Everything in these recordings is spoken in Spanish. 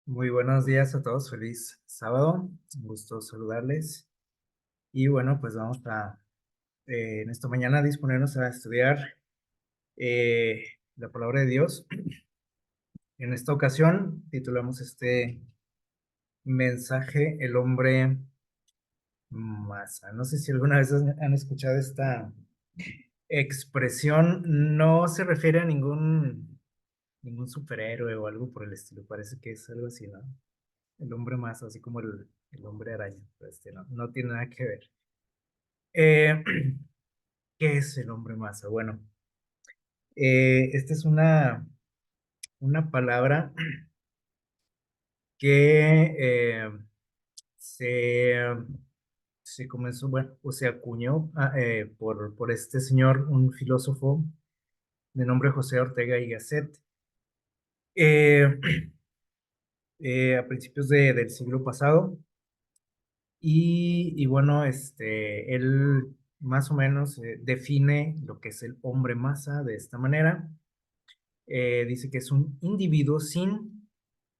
Muy buenos días a todos, feliz sábado, un gusto saludarles. Y bueno, pues vamos en esta mañana a disponernos a estudiar eh, la palabra de Dios. En esta ocasión titulamos este mensaje El hombre masa. No sé si alguna vez han escuchado esta expresión. No se refiere a ningún superhéroe o algo por el estilo, parece que es algo así, ¿no? El hombre masa, así como el hombre araña, pero no tiene nada que ver. Eh, ¿Qué es el hombre masa? Bueno, esta es una palabra que se, se comenzó, bueno, o se acuñó por este señor, un filósofo de nombre José Ortega y Gasset, eh, a principios del siglo pasado. Y bueno, él más o menos define lo que es el hombre masa de esta manera. Dice que es un individuo sin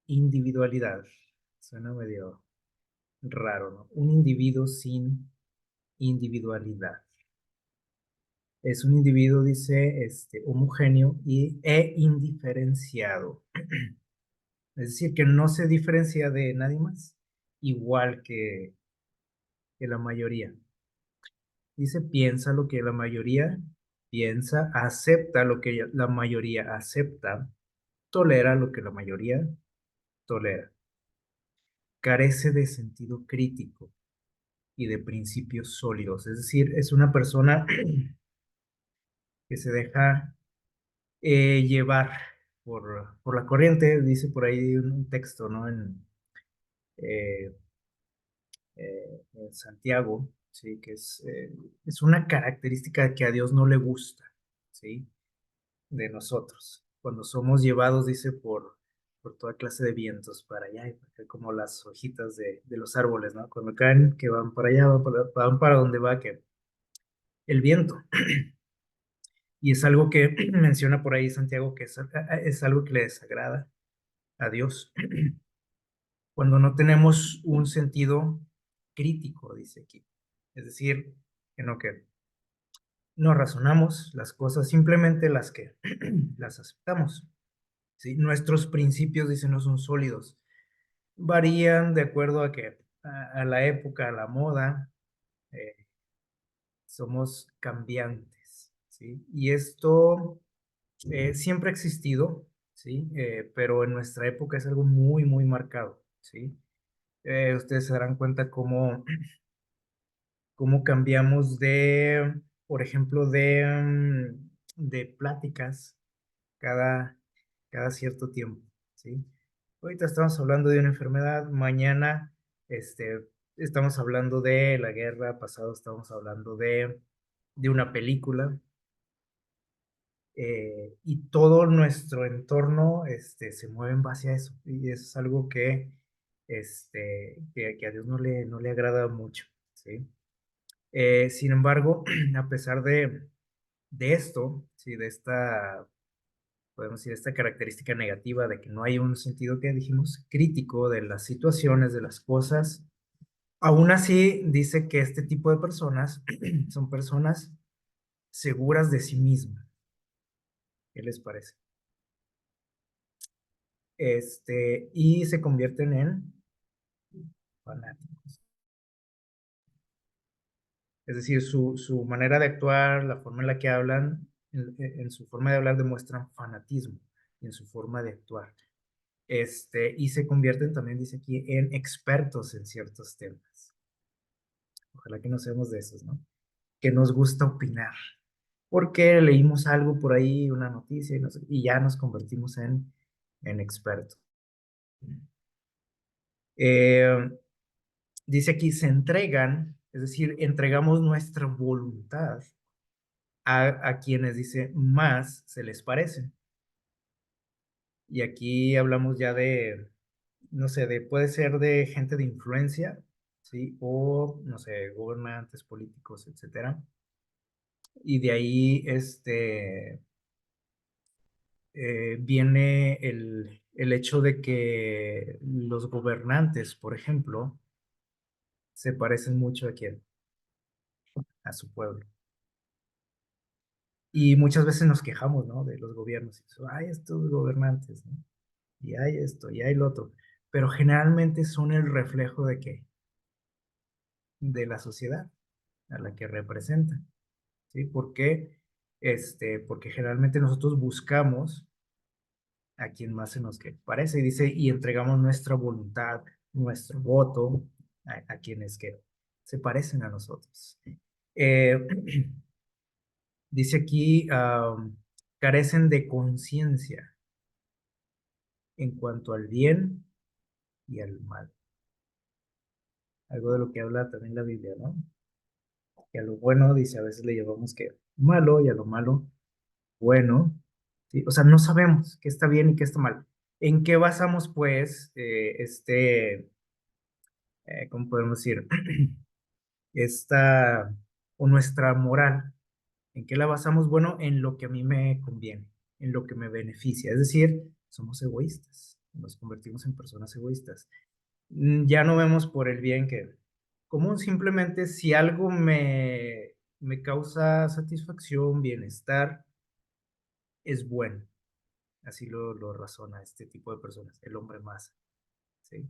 individualidad. Suena medio raro, ¿no? Un individuo sin individualidad. Es un individuo, dice, homogéneo e indiferenciado. Es decir, que no se diferencia de nadie más, igual que la mayoría. Dice, piensa lo que la mayoría piensa, acepta lo que la mayoría acepta, tolera lo que la mayoría tolera. Carece de sentido crítico y de principios sólidos. Es decir, es una persona que se deja llevar por la corriente. Dice por ahí un texto, ¿no? Eh, en Santiago, ¿sí? Que es una característica que a Dios no le gusta, ¿sí? De nosotros. Cuando somos llevados, dice, por toda clase de vientos para allá y para acá, como las hojitas de los árboles, ¿no? Cuando caen, que van para allá, van para donde va que el viento. Y es algo que menciona por ahí Santiago, que es algo que le desagrada a Dios. Cuando no tenemos un sentido crítico, dice aquí. Es decir, que no razonamos las cosas, simplemente las que las aceptamos. ¿Sí? Nuestros principios, dice, no son sólidos. Varían de acuerdo a la época, a la moda. eh, Somos cambiantes, ¿sí? Y esto siempre ha existido, ¿sí? Pero en nuestra época es algo muy, muy marcado, ¿sí? Ustedes se darán cuenta cómo cambiamos por ejemplo, de pláticas cada, cada cierto tiempo, ¿sí? Ahorita estamos hablando de una enfermedad, mañana este, estamos hablando de la guerra, pasado estamos hablando de una película, y todo nuestro entorno se mueve en base a eso. Y eso es algo que a Dios no le agrada mucho, ¿sí? Sin embargo, a pesar de esto, ¿sí? De esta, podemos decir, esta característica negativa de que no hay un sentido que dijimos crítico de las situaciones, de las cosas, aún así dice que este tipo de personas son personas seguras de sí mismas. ¿Qué les parece? Y se convierten en fanáticos. Es decir, su manera de actuar, la forma en la que hablan, en su forma de hablar demuestran fanatismo en su forma de actuar. Y se convierten también, dice aquí, en expertos en ciertos temas. Ojalá que no seamos de esos, ¿no? Que nos gusta opinar. Porque leímos algo por ahí, una noticia, y ya nos convertimos en expertos. Eh, Dice aquí, se entregan, es decir, entregamos nuestra voluntad a quienes, dice, más se les parece. Y aquí hablamos ya no sé, puede ser de gente de influencia, ¿sí? O, no sé, gobernantes, políticos, etcétera. Y de ahí, viene el hecho de que los gobernantes, por ejemplo, se parecen mucho a quién, a su pueblo. Y muchas veces nos quejamos, ¿no? De los gobiernos. Hay estos gobernantes, ¿no? Y hay esto, y hay lo otro. Pero generalmente son el reflejo de qué? De la sociedad a la que representan, ¿sí? ¿Por qué? Porque generalmente nosotros buscamos a quien más se nos que parece, y dice, y entregamos nuestra voluntad, nuestro voto a quienes que se parecen a nosotros. Eh, dice aquí, carecen de conciencia en cuanto al bien y al mal. Algo de lo que habla también la Biblia, ¿no? Que a lo bueno, dice, a veces le llevamos que malo y a lo malo, bueno. ¿Sí? O sea, no sabemos qué está bien y qué está mal. ¿En qué basamos, pues, cómo podemos decir, esta, o nuestra moral? ¿En qué la basamos? Bueno, en lo que a mí me conviene, en lo que me beneficia. Es decir, somos egoístas, nos convertimos en personas egoístas. Ya no vemos por el bien que común, simplemente si algo me causa satisfacción, bienestar, es bueno. Así lo razona este tipo de personas, el hombre más, ¿sí?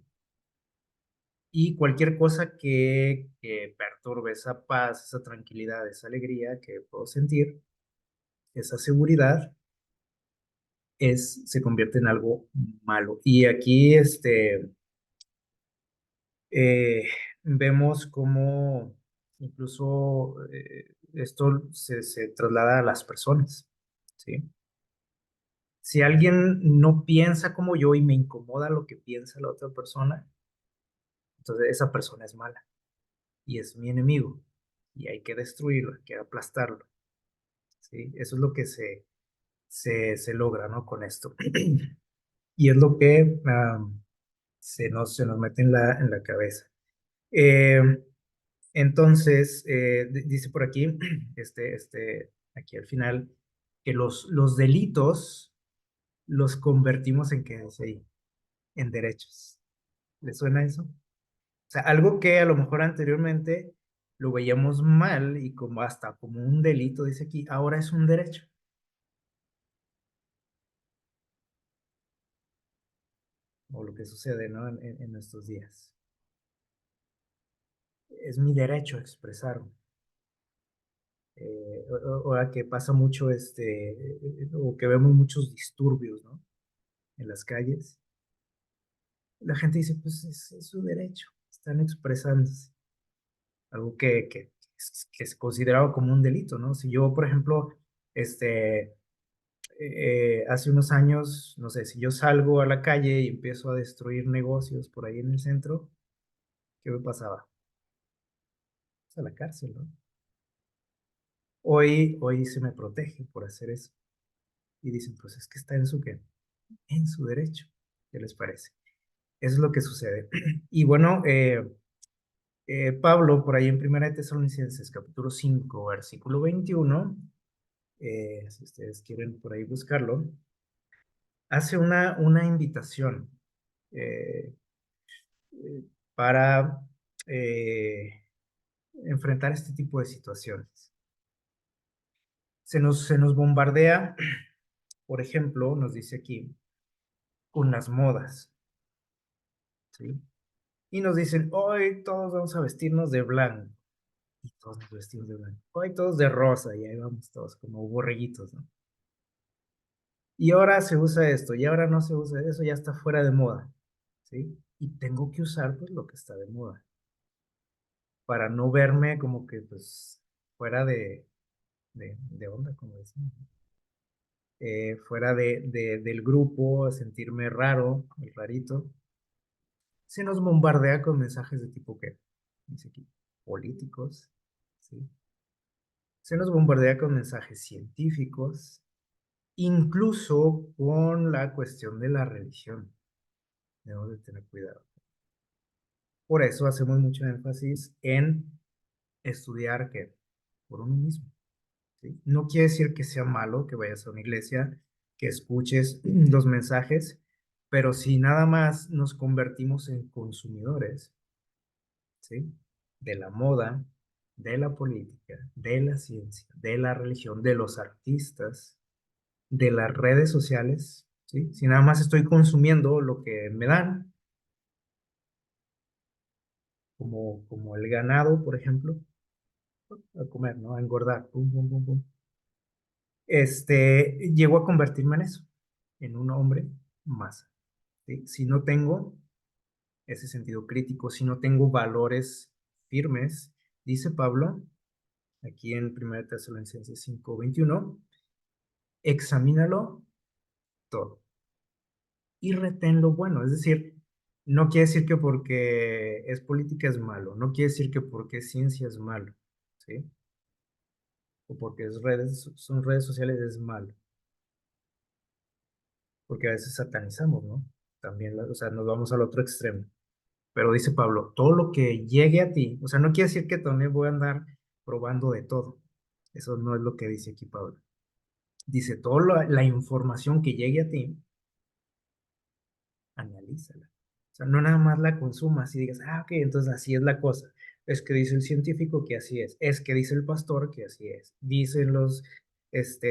Y cualquier cosa que perturbe esa paz, esa tranquilidad, esa alegría que puedo sentir, esa seguridad, se convierte en algo malo. Y aquí eh, vemos cómo incluso esto se traslada a las personas, ¿sí? Si alguien no piensa como yo y me incomoda lo que piensa la otra persona, entonces esa persona es mala y es mi enemigo y hay que destruirlo, hay que aplastarlo, ¿sí? Eso es lo que se logra, ¿no? Con esto. Y es lo que se nos mete en la cabeza. Eh, entonces, dice por aquí, aquí al final, que los delitos los convertimos en qué dice ahí, en derechos. ¿Le suena eso? O sea, algo que a lo mejor anteriormente lo veíamos mal y como hasta como un delito, dice aquí, ahora es un derecho, o lo que sucede, ¿no? En nuestros días. Es mi derecho a expresarme. Ahora que pasa mucho, o que vemos muchos disturbios, ¿no? En las calles, la gente dice, pues es su derecho, están expresándose. Algo que es considerado como un delito, ¿no? Si yo, por ejemplo, este, hace unos años, no sé, si yo salgo a la calle y empiezo a destruir negocios por ahí en el centro, ¿qué me pasaba? Pues a la cárcel, ¿no? Hoy se me protege por hacer eso. Y dicen, pues es que está en en su derecho. ¿Qué les parece? Eso es lo que sucede. Y bueno, Pablo, por ahí en Primera de Tesalonicenses, capítulo 5 versículo 21, si ustedes quieren por ahí buscarlo, hace una invitación eh, eh, para enfrentar este tipo de situaciones. Se nos bombardea, por ejemplo, nos dice aquí, con las modas, ¿sí? Y nos dicen, hoy todos vamos a vestirnos de blanco. Y todos nos vestimos de blanco. Hoy todos de rosa, y ahí vamos todos como borreguitos, ¿no? Y ahora se usa esto, y ahora no se usa eso, ya está fuera de moda, ¿sí? Y tengo que usar pues lo que está de moda, para no verme como que pues fuera de onda, como decimos, ¿no? Fuera del grupo, a sentirme raro, el rarito. Se nos bombardea con mensajes de tipo que, dice aquí, políticos, ¿sí? Se nos bombardea con mensajes científicos, incluso con la cuestión de la religión. Debemos de tener cuidado. Por eso hacemos mucho énfasis en estudiar que por uno mismo, ¿sí? No quiere decir que sea malo que vayas a una iglesia, que escuches los mensajes, pero si nada más nos convertimos en consumidores, ¿sí? De la moda, de la política, de la ciencia, de la religión, de los artistas, de las redes sociales, ¿sí? Si nada más estoy consumiendo lo que me dan, como el ganado, por ejemplo, a comer, ¿no? A engordar, pum, pum, pum, pum. Llego a convertirme en eso, en un hombre más, ¿sí? Si no tengo ese sentido crítico, si no tengo valores firmes, dice Pablo, aquí en 1 Tesalonicenses 5:21, examínalo todo y retén lo bueno. Es decir, no quiere decir que porque es política es malo, no quiere decir que porque es ciencia es malo, ¿sí? O porque son redes sociales es malo, porque a veces satanizamos, ¿no? También, o sea, nos vamos al otro extremo. Pero dice Pablo, todo lo que llegue a ti, o sea, no quiere decir que también voy a andar probando de todo. Eso no es lo que dice aquí Pablo. Dice, toda la información que llegue a ti, analízala. O sea, no nada más la consumas y digas, ah, ok, entonces así es la cosa. Es que dice el científico que así es que dice el pastor que así es, dicen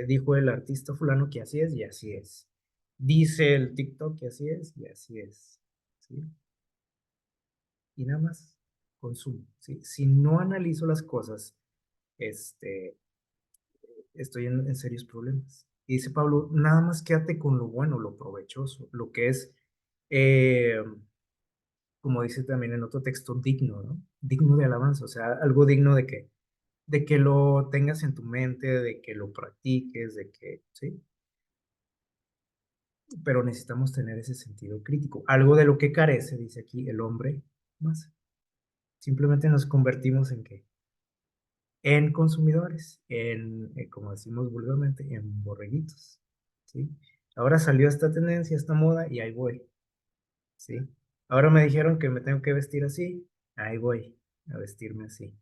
dijo el artista fulano que así es y así es. Dice el TikTok que así es y así es. ¿Sí? Y nada más consumo, ¿sí? Si no analizo las cosas, este, estoy en serios problemas. Y dice Pablo, nada más quédate con lo bueno, lo provechoso, lo que es, eh, como dice también en otro texto, digno, ¿no? Digno de alabanza, o sea, algo digno de que lo tengas en tu mente, de que lo practiques, de que, ¿sí? Pero necesitamos tener ese sentido crítico. Algo de lo que carece, dice aquí, el hombre más. Simplemente nos convertimos en qué? En consumidores, como decimos vulgarmente, en borreguitos, ¿sí? Ahora salió esta tendencia, esta moda, y ahí voy, ¿sí? Ahora me dijeron que me tengo que vestir así, ahí voy a vestirme así.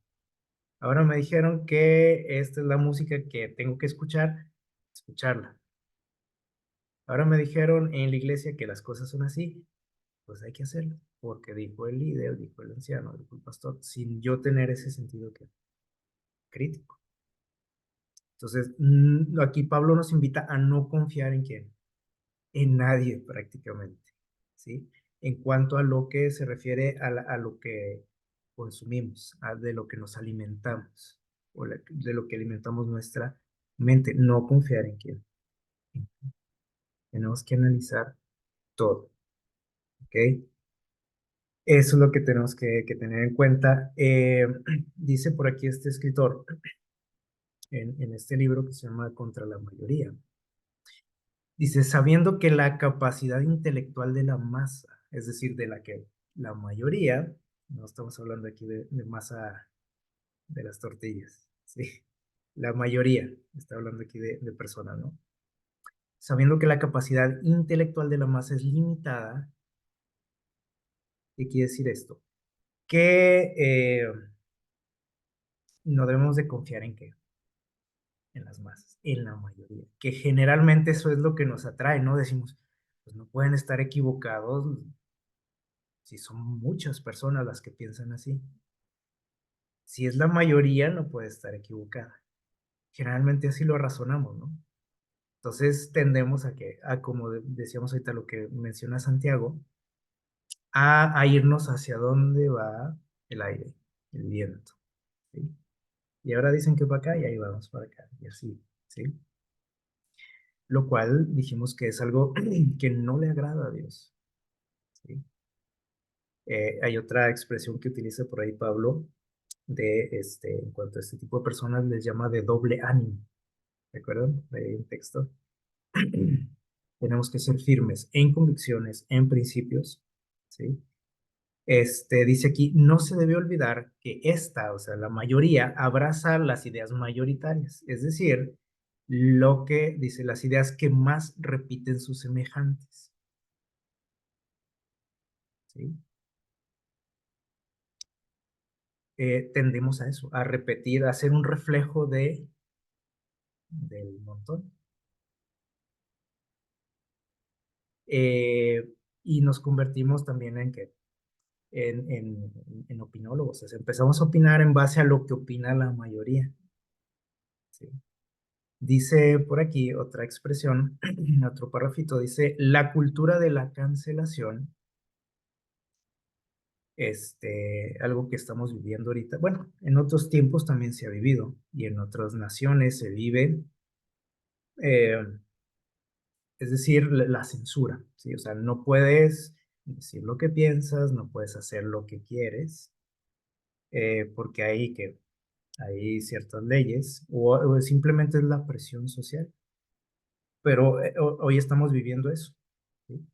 Ahora me dijeron que esta es la música que tengo que escuchar, escucharla. Ahora me dijeron en la iglesia que las cosas son así, pues hay que hacerlo, porque dijo el líder, dijo el anciano, dijo el pastor, sin yo tener ese sentido crítico. Entonces, aquí Pablo nos invita a no confiar en quién, en nadie prácticamente, ¿sí? En cuanto a lo que se refiere a lo que consumimos, de lo que nos alimentamos, de lo que alimentamos nuestra mente, no confiar en quién. Tenemos que analizar todo, ¿ok? Eso es lo que tenemos que tener en cuenta. Dice por aquí este escritor en este libro que se llama Contra la Mayoría. Dice, sabiendo que la capacidad intelectual de la masa, es decir, de la que la mayoría, no estamos hablando aquí de masa de las tortillas, ¿sí? La mayoría, está hablando aquí de personas, ¿no? Sabiendo que la capacidad intelectual de la masa es limitada, ¿qué quiere decir esto? Que no debemos de confiar en qué, en las masas, en la mayoría, que generalmente eso es lo que nos atrae, ¿no? Decimos, pues no pueden estar equivocados si son muchas personas las que piensan así. Si es la mayoría, no puede estar equivocada. Generalmente así lo razonamos, ¿no? Entonces tendemos como decíamos ahorita lo que menciona Santiago, a irnos hacia dónde va el aire, el viento, ¿sí? Y ahora dicen que para acá y ahí vamos para acá, y así, ¿sí? Lo cual dijimos que es algo que no le agrada a Dios, ¿sí? Hay otra expresión que utiliza por ahí Pablo, en cuanto a este tipo de personas, les llama de doble ánimo. ¿Recuerdan? Ahí hay un texto. Tenemos que ser firmes en convicciones, en principios, ¿sí? Dice aquí, no se debe olvidar que esta, o sea, la mayoría, abraza las ideas mayoritarias, es decir, lo que dice, las ideas que más repiten sus semejantes, ¿sí? Tendemos a eso, a repetir, a ser un reflejo del montón. eh, y nos convertimos también en que en opinólogos. O sea, empezamos a opinar en base a lo que opina la mayoría. ¿Sí? Dice por aquí otra expresión, otro párrafito, dice, la cultura de la cancelación, algo que estamos viviendo ahorita. Bueno, en otros tiempos también se ha vivido y en otras naciones se vive, eh, es decir, la censura, ¿sí? O sea, no puedes decir lo que piensas, no puedes hacer lo que quieres, porque hay ciertas leyes o simplemente es la presión social. Pero hoy estamos viviendo eso, ¿sí?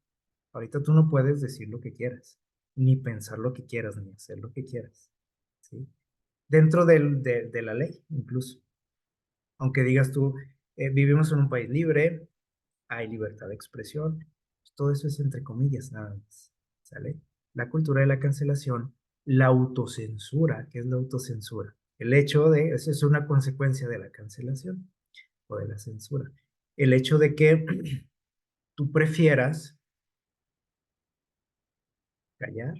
Ahorita tú no puedes decir lo que quieras, ni pensar lo que quieras, ni hacer lo que quieras, ¿sí? Dentro de la ley, incluso. Aunque digas tú, vivimos en un país libre, hay libertad de expresión, pues todo eso es entre comillas, nada más, ¿sale? La cultura de la cancelación, la autocensura, ¿qué es la autocensura? El hecho de, eso es una consecuencia de la cancelación o de la censura. El hecho de que tú prefieras callar,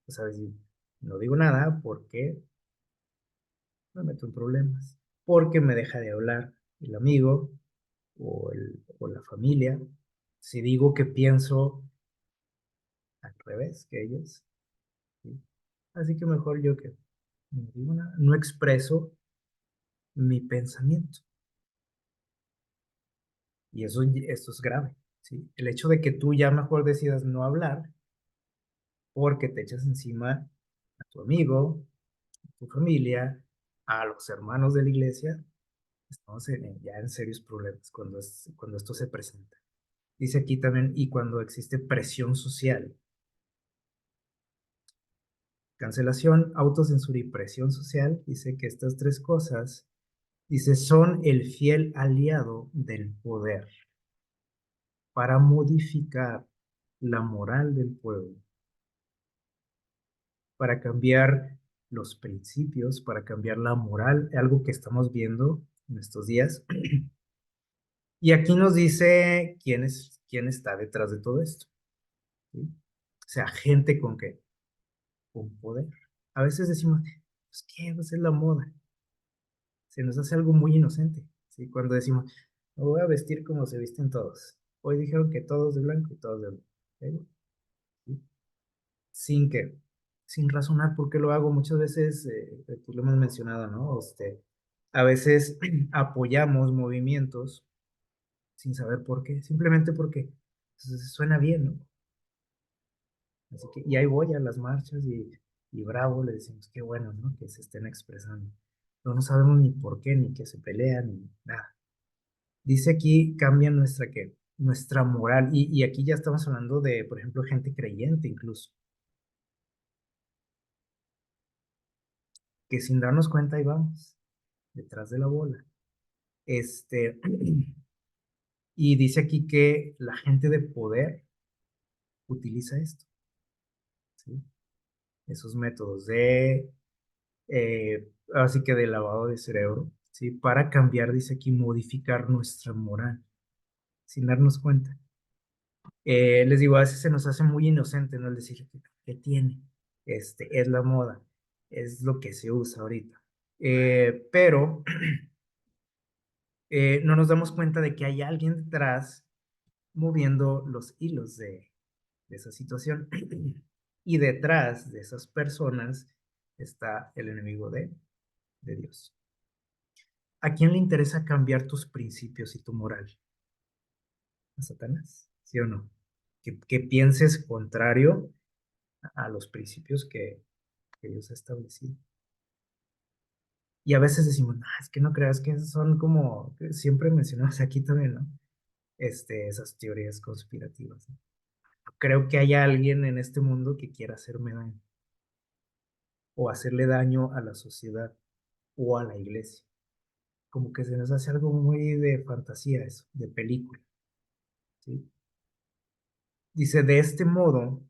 o sea, decir, no digo nada porque me meto en problemas, porque me deja de hablar el amigo o la familia. Si digo que pienso al revés que ellos, ¿sí? Así que mejor yo que no digo nada, no expreso mi pensamiento. Y eso es grave, ¿sí? El hecho de que tú ya mejor decidas no hablar porque te echas encima a tu amigo, a tu familia, a los hermanos de la iglesia, estamos ya en serios problemas cuando esto se presenta. Dice aquí también, y cuando existe presión social, cancelación, autocensura y presión social, dice que estas tres cosas, dice, son el fiel aliado del poder para modificar la moral del pueblo, para cambiar los principios, para cambiar la moral, algo que estamos viendo en estos días. Y aquí nos dice quién está detrás de todo esto, ¿sí? O sea, gente con qué, con poder. A veces decimos, pues qué, pues es la moda. Se nos hace algo muy inocente, ¿sí? Cuando decimos, me voy a vestir como se visten todos. Hoy dijeron que todos de blanco y todos de blanco. ¿Sí? ¿Sí? Sin que, sin razonar por qué lo hago. Muchas veces, pues lo hemos mencionado, ¿no? A veces apoyamos movimientos sin saber por qué, simplemente porque pues, suena bien, ¿no? Así que, y ahí voy a las marchas y bravo, le decimos, qué bueno, ¿no? Que se estén expresando. Pero no sabemos ni por qué, ni que se pelean, ni nada. Dice aquí, cambia nuestra, ¿qué? Nuestra moral. Y aquí ya estamos hablando de, por ejemplo, gente creyente incluso, que sin darnos cuenta ahí vamos, detrás de la bola. Este, y dice aquí que la gente de poder utiliza esto, ¿sí? Esos métodos así que de lavado de cerebro, ¿sí? Para cambiar, dice aquí, modificar nuestra moral, sin darnos cuenta. Les digo, a veces se nos hace muy inocente, ¿no? El decir, ¿qué tiene? Es la moda, es lo que se usa ahorita. Pero no nos damos cuenta de que hay alguien detrás moviendo los hilos de esa situación. Y detrás de esas personas está el enemigo de Dios. ¿A quién le interesa cambiar tus principios y tu moral? ¿A Satanás? ¿Sí o no? Que pienses contrario a los principios que Dios ha establecido. Y a veces decimos, no, es que no creas que son como, siempre mencionamos aquí también, ¿no? Esas teorías conspirativas, ¿no? Creo que hay alguien en este mundo que quiera hacerme daño o hacerle daño a la sociedad o a la iglesia. Como que se nos hace algo muy de fantasía eso, de película, ¿sí? Dice, de este modo,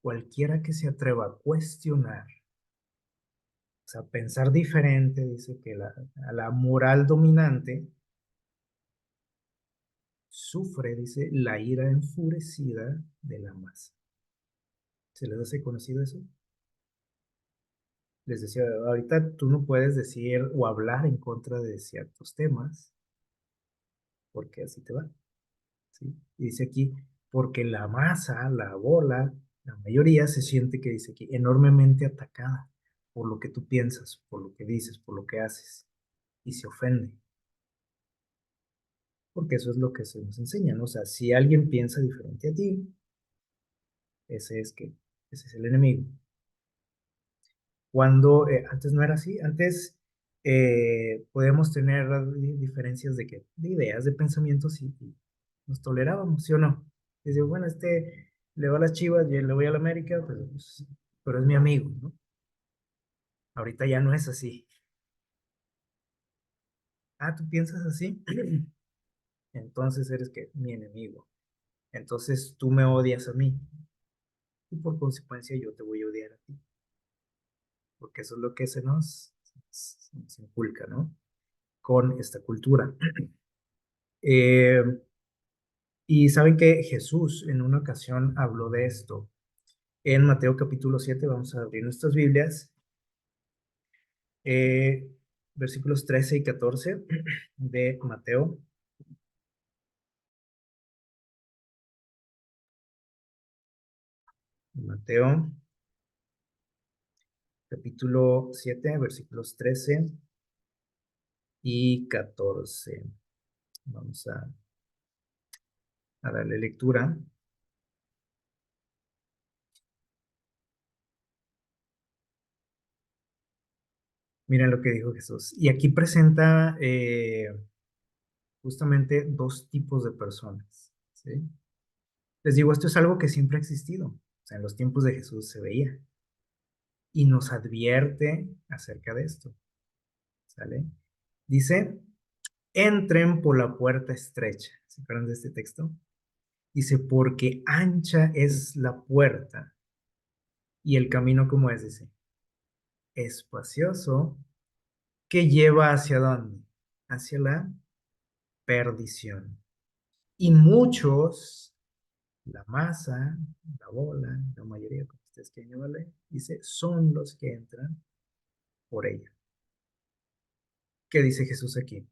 cualquiera que se atreva a cuestionar, o sea, pensar diferente, dice que a la moral dominante, sufre, dice, la ira enfurecida de la masa. ¿Se les hace conocido eso? Les decía, ahorita tú no puedes decir o hablar en contra de ciertos temas, porque así te va, ¿sí? Y dice aquí, porque la masa, la bola, la mayoría se siente que dice aquí, enormemente atacada por lo que tú piensas, por lo que dices, por lo que haces, y se ofende, porque eso es lo que se nos enseña, ¿no? O sea, si alguien piensa diferente a ti, ese es que, ese es el enemigo. Cuando antes no era así, antes podíamos tener diferencias de ideas, de pensamientos y nos tolerábamos, ¿sí o no? Dice, bueno, este le va a las Chivas y le voy a la América, pero es mi amigo, ¿no? Ahorita ya no es así. Ah, ¿tú piensas así? Entonces eres que mi enemigo. Entonces tú me odias a mí y por consecuencia yo te voy a odiar a ti, porque eso es lo que se nos inculca, ¿no? Con esta cultura. Eh, y saben que Jesús en una ocasión habló de esto. En Mateo capítulo 7 vamos a abrir nuestras Biblias, eh, versículos 13 y 14 de Mateo. Mateo capítulo 7 versículos 13 y 14. Vamos a darle lectura. Miren lo que dijo Jesús. Y aquí presenta justamente dos tipos de personas, ¿sí? Les digo, esto es algo que siempre ha existido. O sea, en los tiempos de Jesús se veía y nos advierte acerca de esto, ¿sale? Dice, entren por la puerta estrecha. ¿Se acuerdan de este texto? Dice, porque ancha es la puerta y el camino, como es, dice, espacioso, que lleva hacia dónde? Hacia la perdición. Y muchos, la masa, la bola, la mayoría, como ustedes quieren llamarle, dice, son los que entran por ella. ¿Qué dice Jesús aquí?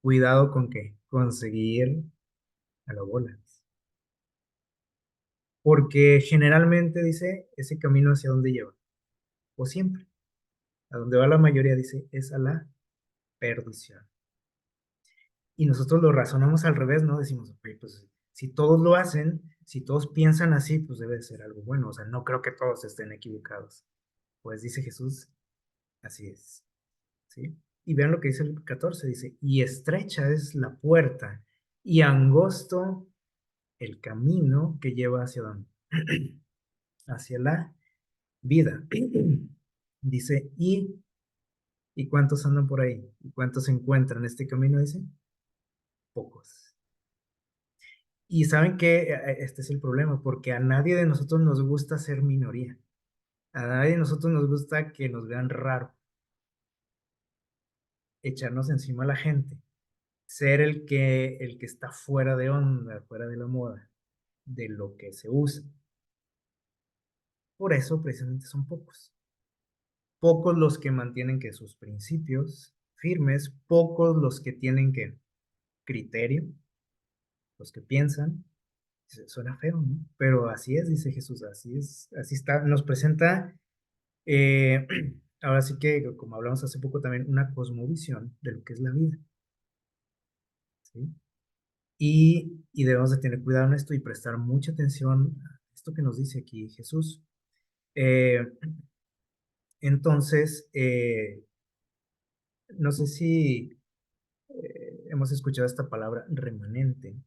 Cuidado con qué, conseguir a la bola. Porque generalmente dice, ese camino hacia dónde lleva, o siempre, a donde va la mayoría, dice, es a la perdición. Y nosotros lo razonamos al revés, ¿no? Decimos, "Ok, pues si todos lo hacen, si todos piensan así, pues debe de ser algo bueno. O sea, no creo que todos estén equivocados. Pues dice Jesús, así es, ¿sí? Y vean lo que dice el 14, dice, y estrecha es la puerta y angosto el camino que lleva hacia dónde? Hacia la vida. Dice, ¿y cuántos andan por ahí? ¿Y cuántos se encuentran en este camino? Dice, pocos. Y saben que este es el problema, porque a nadie de nosotros nos gusta ser minoría. A nadie de nosotros nos gusta que nos vean raro, echarnos encima a la gente, ser el que está fuera de onda, fuera de la moda, de lo que se usa. Por eso precisamente son pocos. Pocos los que mantienen que sus principios firmes, pocos los que tienen que criterio, los que piensan. Suena feo, ¿no? Pero así es, dice Jesús, así es, así está, nos presenta, eh, ahora sí que, como hablamos hace poco también, una cosmovisión de lo que es la vida, ¿sí? Y debemos de tener cuidado en esto y prestar mucha atención a esto que nos dice aquí Jesús. Eh, entonces, no sé si hemos escuchado esta palabra remanente.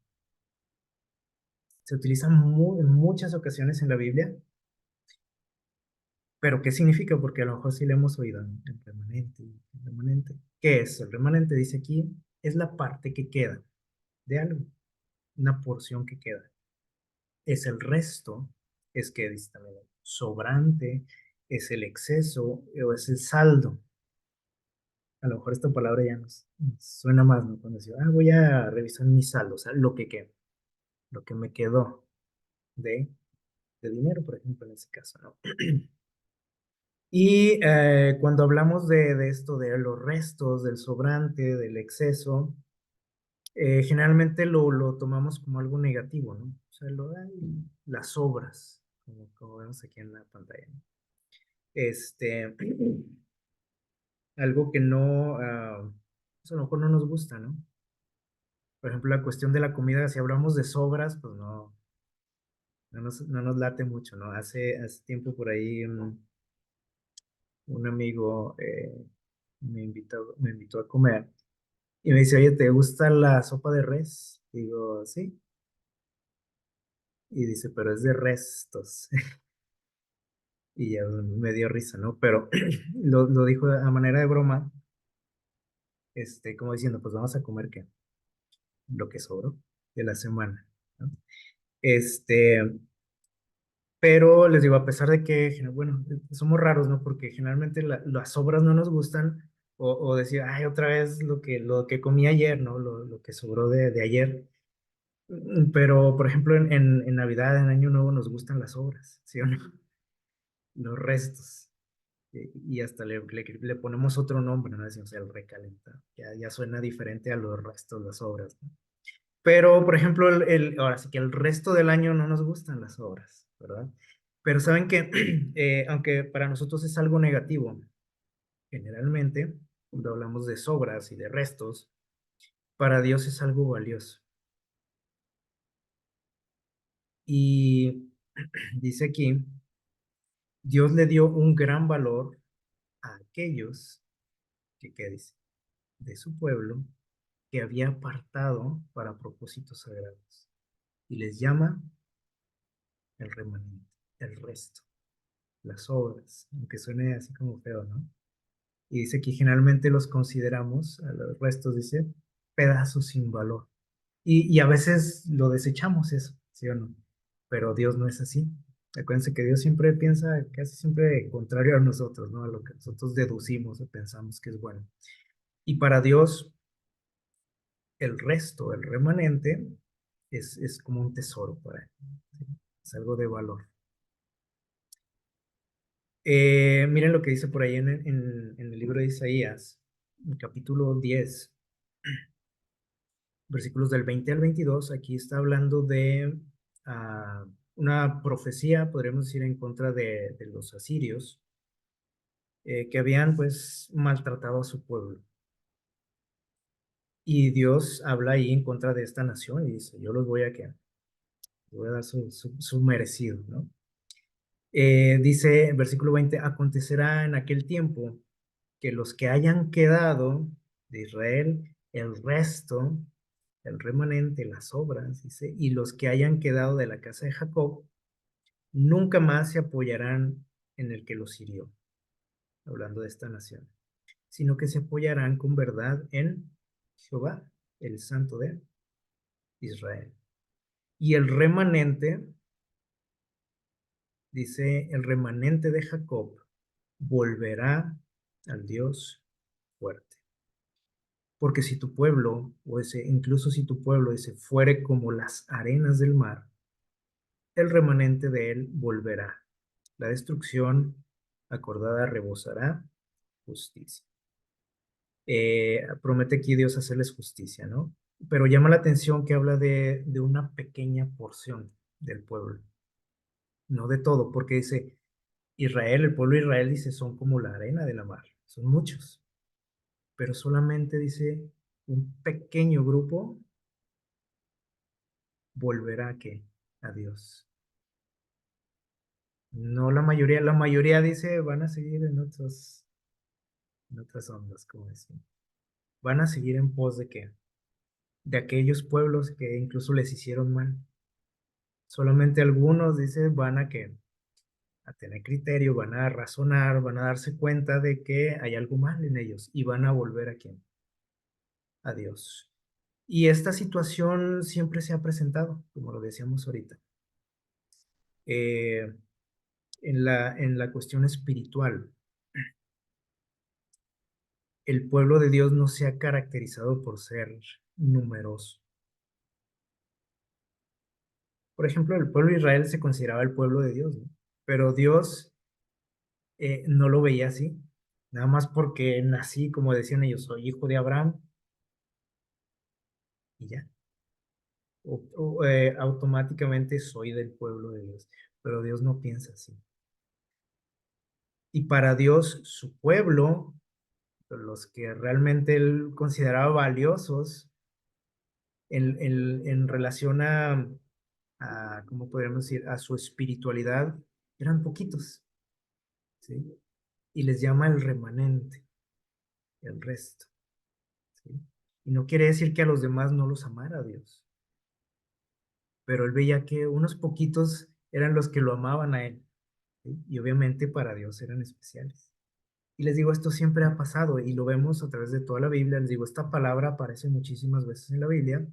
Se utiliza en muchas ocasiones en la Biblia. Pero ¿qué significa? Porque a lo mejor sí le hemos oído el remanente, el remanente. ¿Qué es? El remanente, dice aquí, es la parte que queda de algo, una porción que queda. Es el resto, es que dice también, sobrante, es el exceso o es el saldo. A lo mejor esta palabra ya nos suena más, ¿no? Cuando decimos, voy a revisar mi saldo, o sea, lo que queda. lo que me quedó de, de dinero, por ejemplo, en ese caso, ¿no? Y cuando hablamos de esto, de los restos, del sobrante, del exceso, generalmente lo tomamos como algo negativo, ¿no? O sea, ay, las obras, como vemos aquí en la pantalla, ¿no? Este, algo que no, pues a lo mejor no nos gusta, ¿no? Por ejemplo, la cuestión de la comida, si hablamos de sobras, pues no nos late mucho, ¿no? Hace tiempo por ahí un amigo me invitó a comer y me dice, oye, ¿te gusta la sopa de res? Digo, sí. Y dice, pero es de restos. Y ya me dio risa, ¿no? Pero lo dijo a manera de broma, como diciendo, pues vamos a comer qué, lo que sobró de la semana, ¿no? Este, pero les digo, a pesar de que, bueno, somos raros, ¿no? Porque generalmente las sobras no nos gustan, o decir, ay, otra vez lo que comí ayer, ¿no? Lo que sobró de ayer. Pero, por ejemplo, en Navidad, en Año Nuevo, nos gustan las sobras, ¿sí o no? Los restos. Y hasta le ponemos otro nombre, ¿no? Decimos el recalentado. Ya suena diferente a los restos, las obras, ¿no? Pero, por ejemplo, ahora sí que el resto del año no nos gustan las obras, ¿verdad? Pero saben que, aunque para nosotros es algo negativo, generalmente, cuando hablamos de sobras y de restos, para Dios es algo valioso. Y dice aquí, Dios le dio un gran valor a aquellos que, ¿qué dice? De su pueblo que había apartado para propósitos sagrados. Y les llama el remanente, el resto, las obras, aunque suene así como feo, ¿no? Y dice que generalmente los consideramos, a los restos dice, pedazos sin valor. Y a veces lo desechamos eso, ¿sí o no? Pero Dios no es así. Acuérdense que Dios siempre piensa casi siempre contrario a nosotros, ¿no? A lo que nosotros deducimos o pensamos que es bueno. Y para Dios, el resto, el remanente, es como un tesoro para él. ¿Sí? Es algo de valor. Miren lo que dice por ahí en el libro de Isaías, en capítulo 10, versículos del 20 al 22. Aquí está hablando de una profecía, podríamos decir, en contra de los asirios, que habían pues maltratado a su pueblo. Y Dios habla ahí en contra de esta nación y dice, yo los voy a quedar, voy a dar su merecido, ¿no? Dice, versículo 20, acontecerá en aquel tiempo que los que hayan quedado de Israel, el resto, el remanente, las obras, dice, y los que hayan quedado de la casa de Jacob, nunca más se apoyarán en el que los hirió, hablando de esta nación, sino que se apoyarán con verdad en Jehová, el Santo de Israel. Y el remanente, dice, el remanente de Jacob volverá al Dios fuerte. Porque si tu pueblo, incluso si tu pueblo ese fuere como las arenas del mar, el remanente de él volverá. La destrucción acordada rebosará justicia. Promete aquí Dios hacerles justicia, ¿no? Pero llama la atención que habla de una pequeña porción del pueblo, no de todo, porque dice Israel, el pueblo de Israel dice son como la arena de la mar, son muchos, pero solamente dice un pequeño grupo volverá a qué? A Dios. No la mayoría dice van a seguir en otras ondas, como decimos. Van a seguir en pos de qué? De aquellos pueblos que incluso les hicieron mal. Solamente algunos, dice, van a que a tener criterio, van a razonar, van a darse cuenta de que hay algo mal en ellos y van a volver a quién? A Dios. Y esta situación siempre se ha presentado, como lo decíamos ahorita. Eh, en la cuestión espiritual, el pueblo de Dios no se ha caracterizado por ser numeroso. Por ejemplo, el pueblo de Israel se consideraba el pueblo de Dios, ¿no? Pero Dios no lo veía así, nada más porque nací, como decían ellos, soy hijo de Abraham y ya. Automáticamente soy del pueblo de Dios, pero Dios no piensa así. Y para Dios, su pueblo, los que realmente él consideraba valiosos en relación ¿cómo podríamos decir?, a su espiritualidad, eran poquitos, ¿sí? Y les llama el remanente, el resto, ¿sí? Y no quiere decir que a los demás no los amara Dios, pero él veía que unos poquitos eran los que lo amaban a él, ¿sí? Y obviamente para Dios eran especiales. Y les digo, esto siempre ha pasado y lo vemos a través de toda la Biblia. Les digo, esta palabra aparece muchísimas veces en la Biblia.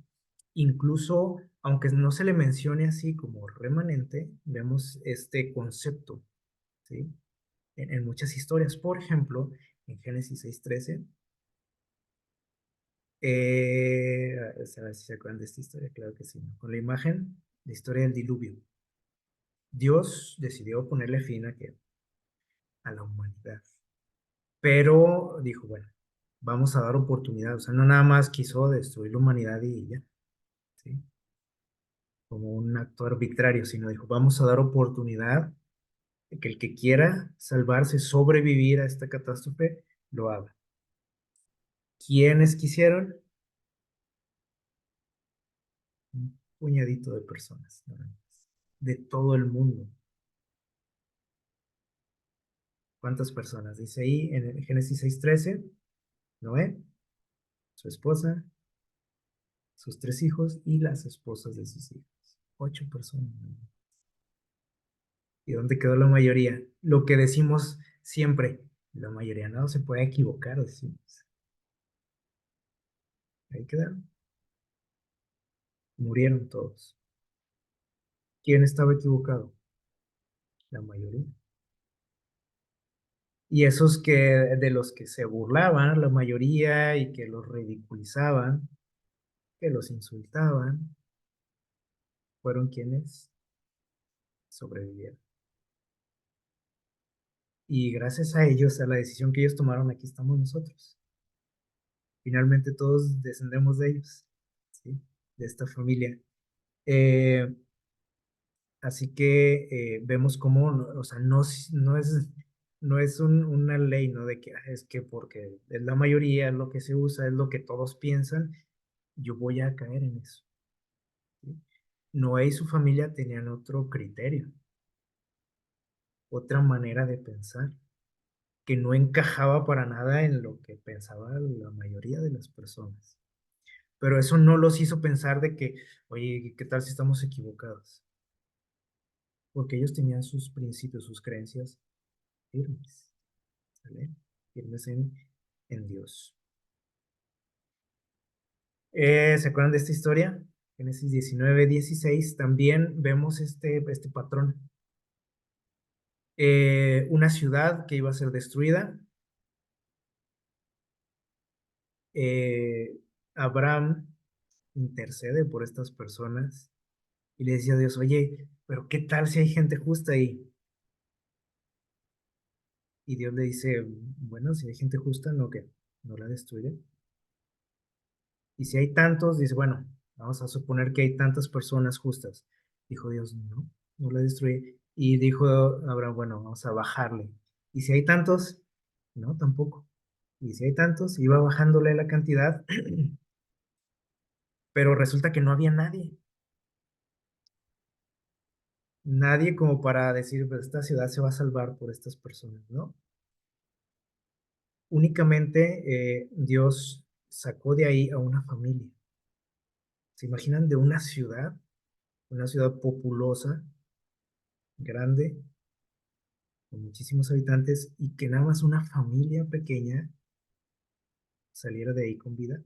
Incluso, aunque no se le mencione así como remanente, vemos este concepto, ¿sí? En muchas historias. Por ejemplo, en Génesis 6:13, a ver si se acuerdan de esta historia, claro que sí, ¿no? Con la imagen, la historia del diluvio. Dios decidió ponerle fin a la humanidad, pero dijo, bueno, vamos a dar oportunidad, o sea, no nada más quiso destruir la humanidad y ya, ¿sí? Como un acto arbitrario, sino dijo, vamos a dar oportunidad de que el que quiera salvarse, sobrevivir a esta catástrofe, lo haga. ¿Quiénes quisieron? Un puñadito de personas, nada más, de todo el mundo. ¿Cuántas personas? Dice ahí en el Génesis 6:13, Noé, su esposa, sus 3 hijos y las esposas de sus hijos. 8 personas. ¿Y dónde quedó la mayoría? Lo que decimos siempre, la mayoría no se puede equivocar, decimos. Ahí quedaron, murieron todos. ¿Quién estaba equivocado? La mayoría. Y esos que de los que se burlaban, la mayoría, y que los ridiculizaban, que los insultaban, fueron quienes sobrevivieron. Y gracias a ellos, a la decisión que ellos tomaron, aquí estamos nosotros. Finalmente todos descendemos de ellos, ¿sí? De esta familia. Eh, Así que vemos cómo, o sea, no es una ley, ¿no? De que es que porque es la mayoría, es lo que se usa, es lo que todos piensan, yo voy a caer en eso, ¿sí? Noé y su familia tenían otro criterio, otra manera de pensar, que no encajaba para nada en lo que pensaba la mayoría de las personas. Pero eso no los hizo pensar de que, oye, ¿qué tal si estamos equivocados? Porque ellos tenían sus principios, sus creencias firmes, ¿sale? Firmes en Dios. ¿Se acuerdan de esta historia? Génesis 19:16, también vemos este patrón. Una ciudad que iba a ser destruida. eh, Abraham intercede por estas personas y le decía a Dios, oye, pero ¿qué tal si hay gente justa ahí? Y Dios le dice, bueno, si hay gente justa, no, que no la destruye. Y si hay tantos, dice, bueno, vamos a suponer que hay tantas personas justas. Dijo Dios, no, no la destruye. Y dijo Abraham, bueno, vamos a bajarle. Y si hay tantos, no, tampoco. Y si hay tantos, iba bajándole la cantidad, pero resulta que no había nadie. Nadie como para decir, pues esta ciudad se va a salvar por estas personas, ¿no? Únicamente Dios sacó de ahí a una familia. ¿Se imaginan de una ciudad populosa, grande, con muchísimos habitantes, y que nada más una familia pequeña saliera de ahí con vida?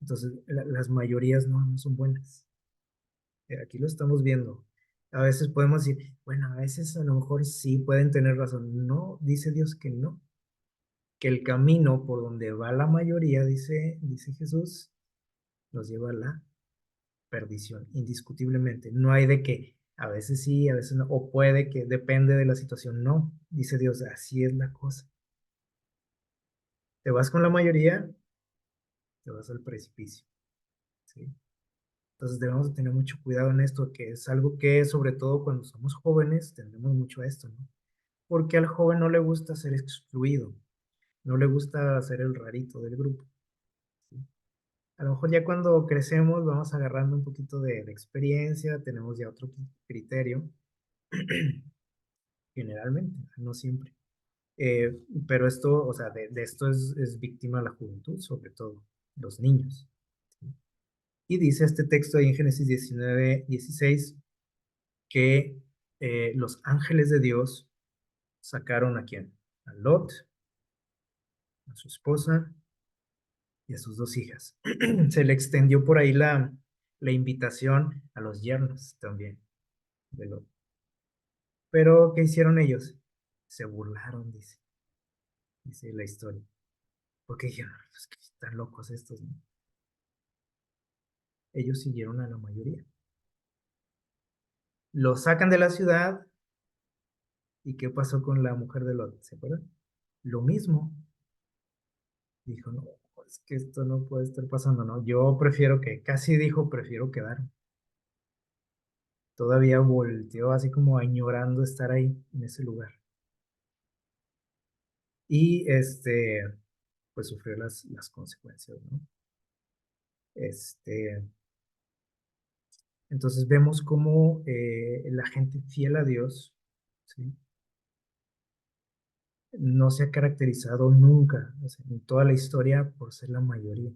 Entonces, las mayorías no son buenas. Aquí lo estamos viendo. A veces podemos decir, bueno, a veces a lo mejor sí pueden tener razón. No, dice Dios que no, que el camino por donde va la mayoría, dice Jesús, nos lleva a la perdición, indiscutiblemente. No hay de que a veces sí, a veces no, o puede que depende de la situación. No, dice Dios, así es la cosa. Te vas con la mayoría, te vas al precipicio, ¿sí? Entonces debemos de tener mucho cuidado en esto, que es algo que sobre todo cuando somos jóvenes tendemos mucho a esto, ¿no? Porque al joven no le gusta ser excluido, no le gusta ser el rarito del grupo, ¿sí? A lo mejor ya cuando crecemos vamos agarrando un poquito de experiencia, tenemos ya otro criterio, generalmente, no siempre. Eh, pero esto, o sea, de esto es víctima la juventud, sobre todo, los niños, ¿sí? Y dice este texto ahí en Génesis 19:16 que los ángeles de Dios sacaron ¿a quién? A Lot, a su esposa y a sus dos hijas. Se le extendió por ahí la invitación a los yernos también de Lot. Pero, ¿qué hicieron ellos? Se burlaron, dice la historia. Porque dijeron, pues que están locos estos, ¿no? Ellos siguieron a la mayoría. Lo sacan de la ciudad. ¿Y qué pasó con la mujer de Lot? ¿Se acuerdan? Lo mismo. Dijo, no, es que esto no puede estar pasando, ¿no? Yo prefiero que, casi dijo, prefiero quedar. Todavía volteó así como añorando estar ahí, en ese lugar. Y pues sufrió las consecuencias, ¿no? Este, entonces vemos cómo la gente fiel a Dios, ¿sí? No se ha caracterizado nunca, o sea, en toda la historia, por ser la mayoría.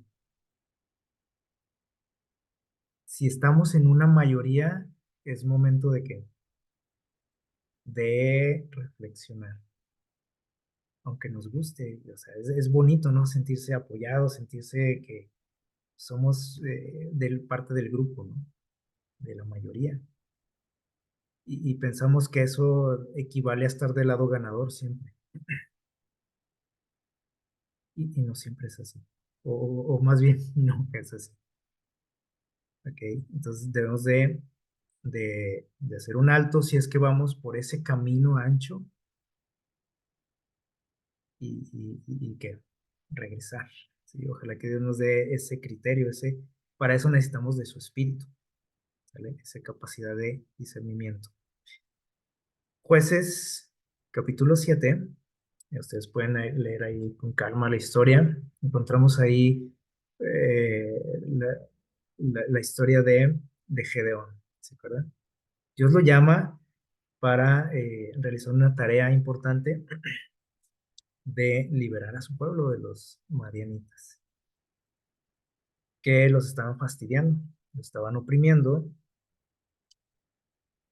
Si estamos en una mayoría, es momento de que de reflexionar, aunque nos guste, o sea, es bonito, ¿no? Sentirse apoyado, sentirse que somos parte del grupo, ¿no? De la mayoría. Y pensamos que eso equivale a estar del lado ganador siempre. Y no siempre es así. O más bien, nunca es así. ¿Ok? Entonces debemos de hacer un alto si es que vamos por ese camino ancho y que regresar. ¿Sí? Ojalá que Dios nos dé ese criterio, para eso necesitamos de su espíritu, ¿sale? Esa capacidad de discernimiento. Jueces, capítulo 7. Ustedes pueden leer ahí con calma la historia. Encontramos ahí eh, la, la historia de Gedeón, ¿se acuerdan? Dios lo llama para realizar una tarea importante de liberar a su pueblo de los madianitas, que los estaban fastidiando, los estaban oprimiendo.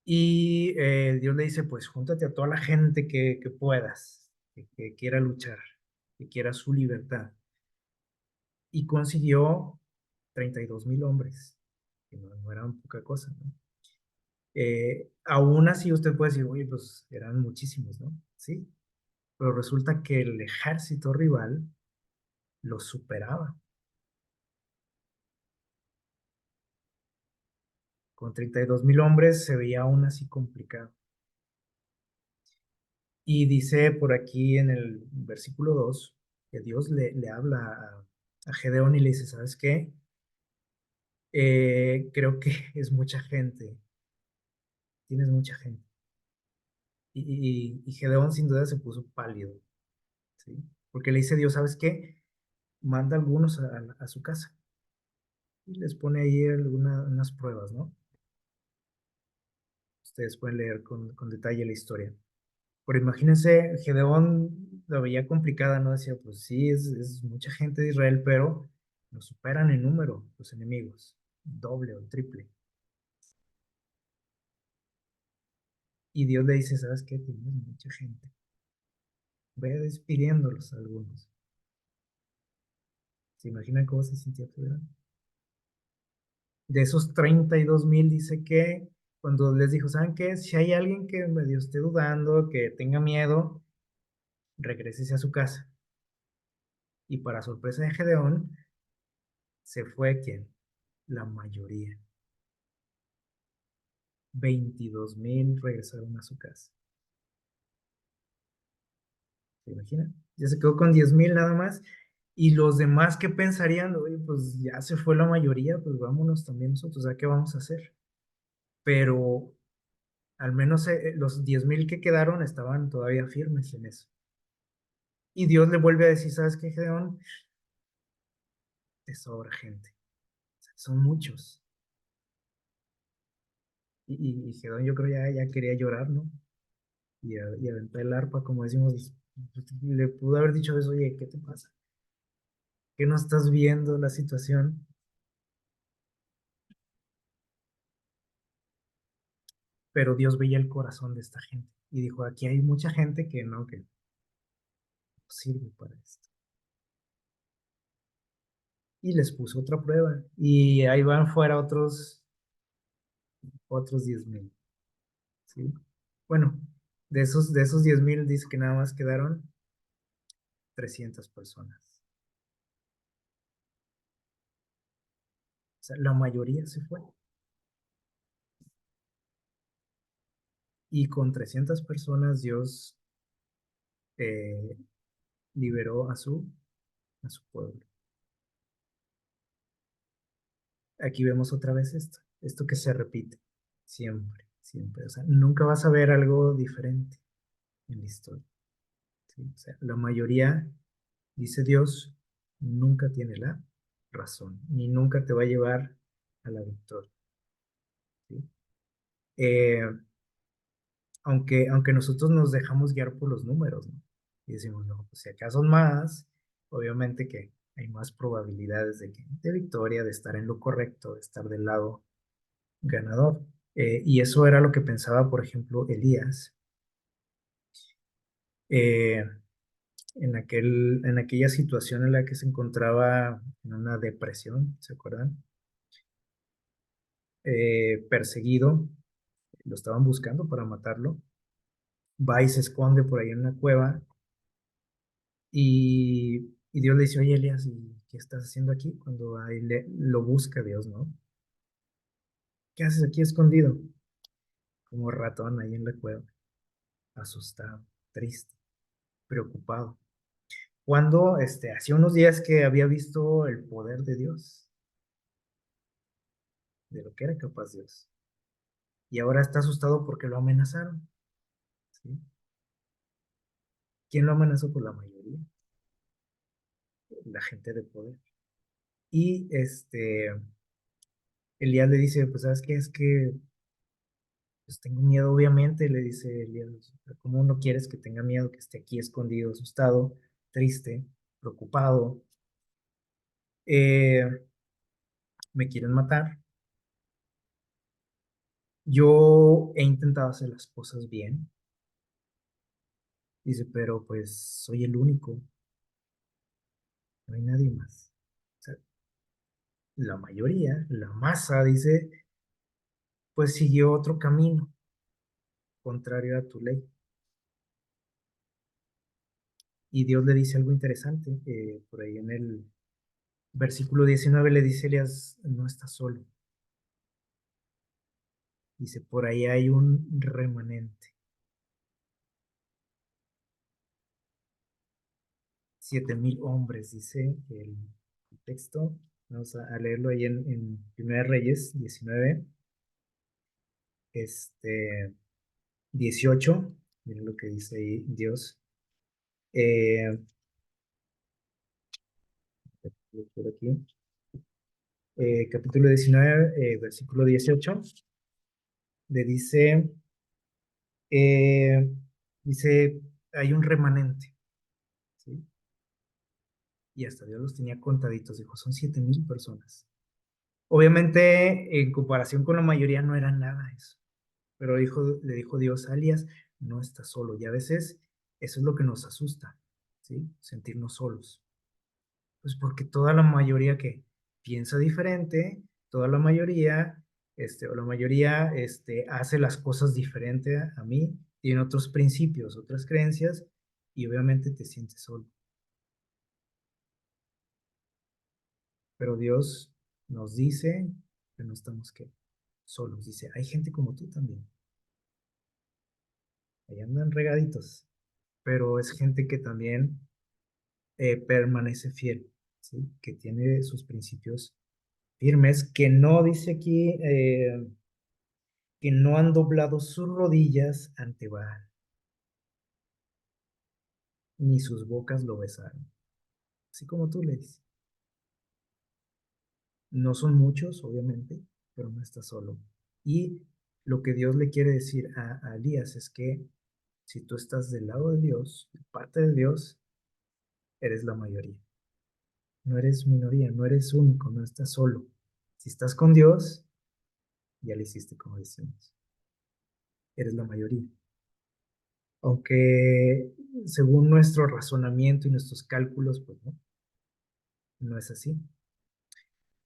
Y Dios le dice, pues júntate a toda la gente que puedas, que quiera luchar, que quiera su libertad. Y consiguió 32,000 hombres, que no eran poca cosa, ¿no? Aún así usted puede decir, oye, pues eran muchísimos, ¿no? Sí, pero resulta que el ejército rival los superaba. Con 32,000 hombres se veía aún así complicado. Y dice por aquí en el versículo 2 que Dios le habla a Gedeón y le dice, ¿sabes qué? Creo que es mucha gente, tienes mucha gente. Y Gedeón sin duda se puso pálido, ¿sí? Porque le dice Dios, ¿sabes qué? Manda algunos a su casa y les pone ahí unas pruebas, ¿no? Ustedes pueden leer con detalle la historia. Pero imagínense, Gedeón la veía complicada, ¿no? Decía, pues sí, es mucha gente de Israel, pero nos superan en número los enemigos, doble o triple. Y Dios le dice, ¿sabes qué? Tienes mucha gente. Ve despidiéndolos a algunos. ¿Se imaginan cómo se sentía Gedeón? De esos 32,000 dice que cuando les dijo, ¿saben qué? Si hay alguien que medio esté dudando, que tenga miedo, regrésese a su casa. Y para sorpresa de Gedeón, se fue ¿quién? La mayoría. 22,000 regresaron a su casa. ¿Se imagina? Ya se quedó con 10,000 nada más. Y los demás, ¿qué pensarían? Oye, pues ya se fue la mayoría, pues vámonos también nosotros, ¿a qué vamos a hacer? Pero al menos los 10,000 que quedaron estaban todavía firmes en eso. Y Dios le vuelve a decir, ¿sabes qué, Gedeón? Te sobra gente. O sea, son muchos. Y Gedeón yo creo ya quería llorar, ¿no? Y aventar el arpa, como decimos, le pudo haber dicho eso, oye, ¿qué te pasa? ¿Qué no estás viendo la situación? Pero Dios veía el corazón de esta gente y dijo, aquí hay mucha gente que no sirve para esto. Y les puso otra prueba y ahí van fuera otros 10,000, ¿sí? Bueno, de esos 10,000 dice que nada más quedaron 300 personas. O sea, la mayoría se fue. Y con 300 personas Dios eh, liberó a su pueblo. Aquí vemos otra vez esto que se repite siempre, siempre. O sea, nunca vas a ver algo diferente en la historia, ¿sí? O sea, la mayoría, dice Dios, nunca tiene la razón, ni nunca te va a llevar a la victoria, ¿sí? Eh, aunque nosotros nos dejamos guiar por los números, ¿no? Y decimos, no, pues si acá son más, obviamente que hay más probabilidades de victoria, de estar en lo correcto, de estar del lado ganador. Y eso era lo que pensaba, por ejemplo, Elías eh, en aquella situación en la que se encontraba en una depresión, ¿se acuerdan? Perseguido, lo estaban buscando para matarlo, va y se esconde por ahí en una cueva y Dios le dice, oye Elías, ¿y qué estás haciendo aquí? Cuando ahí lo busca Dios, ¿no? ¿Qué haces aquí escondido? Como ratón ahí en la cueva, asustado, triste, preocupado. Cuando hacía unos días que había visto el poder de Dios, de lo que era capaz Dios, y ahora está asustado porque lo amenazaron, ¿sí? ¿Quién lo amenazó? Por la mayoría, la gente de poder. Y Elías le dice, pues ¿sabes qué? Es que pues tengo miedo, obviamente, le dice Elías, ¿cómo no quieres que tenga miedo, que esté aquí escondido, asustado, triste, preocupado? Eh, Me quieren matar. Yo he intentado hacer las cosas bien, dice, pero pues soy el único, no hay nadie más. O sea, la mayoría, la masa, dice, pues siguió otro camino contrario a tu ley. Y Dios le dice algo interesante, por ahí en el versículo 19 le dice Elías, no estás solo. Dice, por ahí hay un remanente. 7,000 hombres, dice el texto. Vamos a leerlo ahí en 1 Reyes 19, 18. Miren lo que dice ahí Dios. Eh, por aquí. Capítulo 19, versículo 18. Le eh, dice, hay un remanente, ¿sí? Y hasta Dios los tenía contaditos, dijo, son 7,000 personas. Obviamente, en comparación con la mayoría, no era nada eso. Pero le dijo Dios a Elías, no estás solo. Y a veces eso es lo que nos asusta, ¿sí? Sentirnos solos. Pues porque toda la mayoría que piensa diferente, toda la mayoría, o la mayoría, hace las cosas diferente a mí, tiene otros principios, otras creencias, y obviamente te sientes solo. Pero Dios nos dice que no estamos, ¿qué? solos. Dice, hay gente como tú también. Ahí andan regaditos, pero es gente que también permanece fiel, ¿sí? Que tiene sus principios firmes, que no, dice aquí, que no han doblado sus rodillas ante Baal, ni sus bocas lo besaron. Así como tú le dices. No son muchos, obviamente, pero no está solo. Y lo que Dios le quiere decir a Elías es que si tú estás del lado de Dios, parte de Dios, eres la mayoría. No eres minoría, no eres único, no estás solo. Si estás con Dios, ya le hiciste como decimos. Eres la mayoría. Aunque según nuestro razonamiento y nuestros cálculos, pues no, no es así.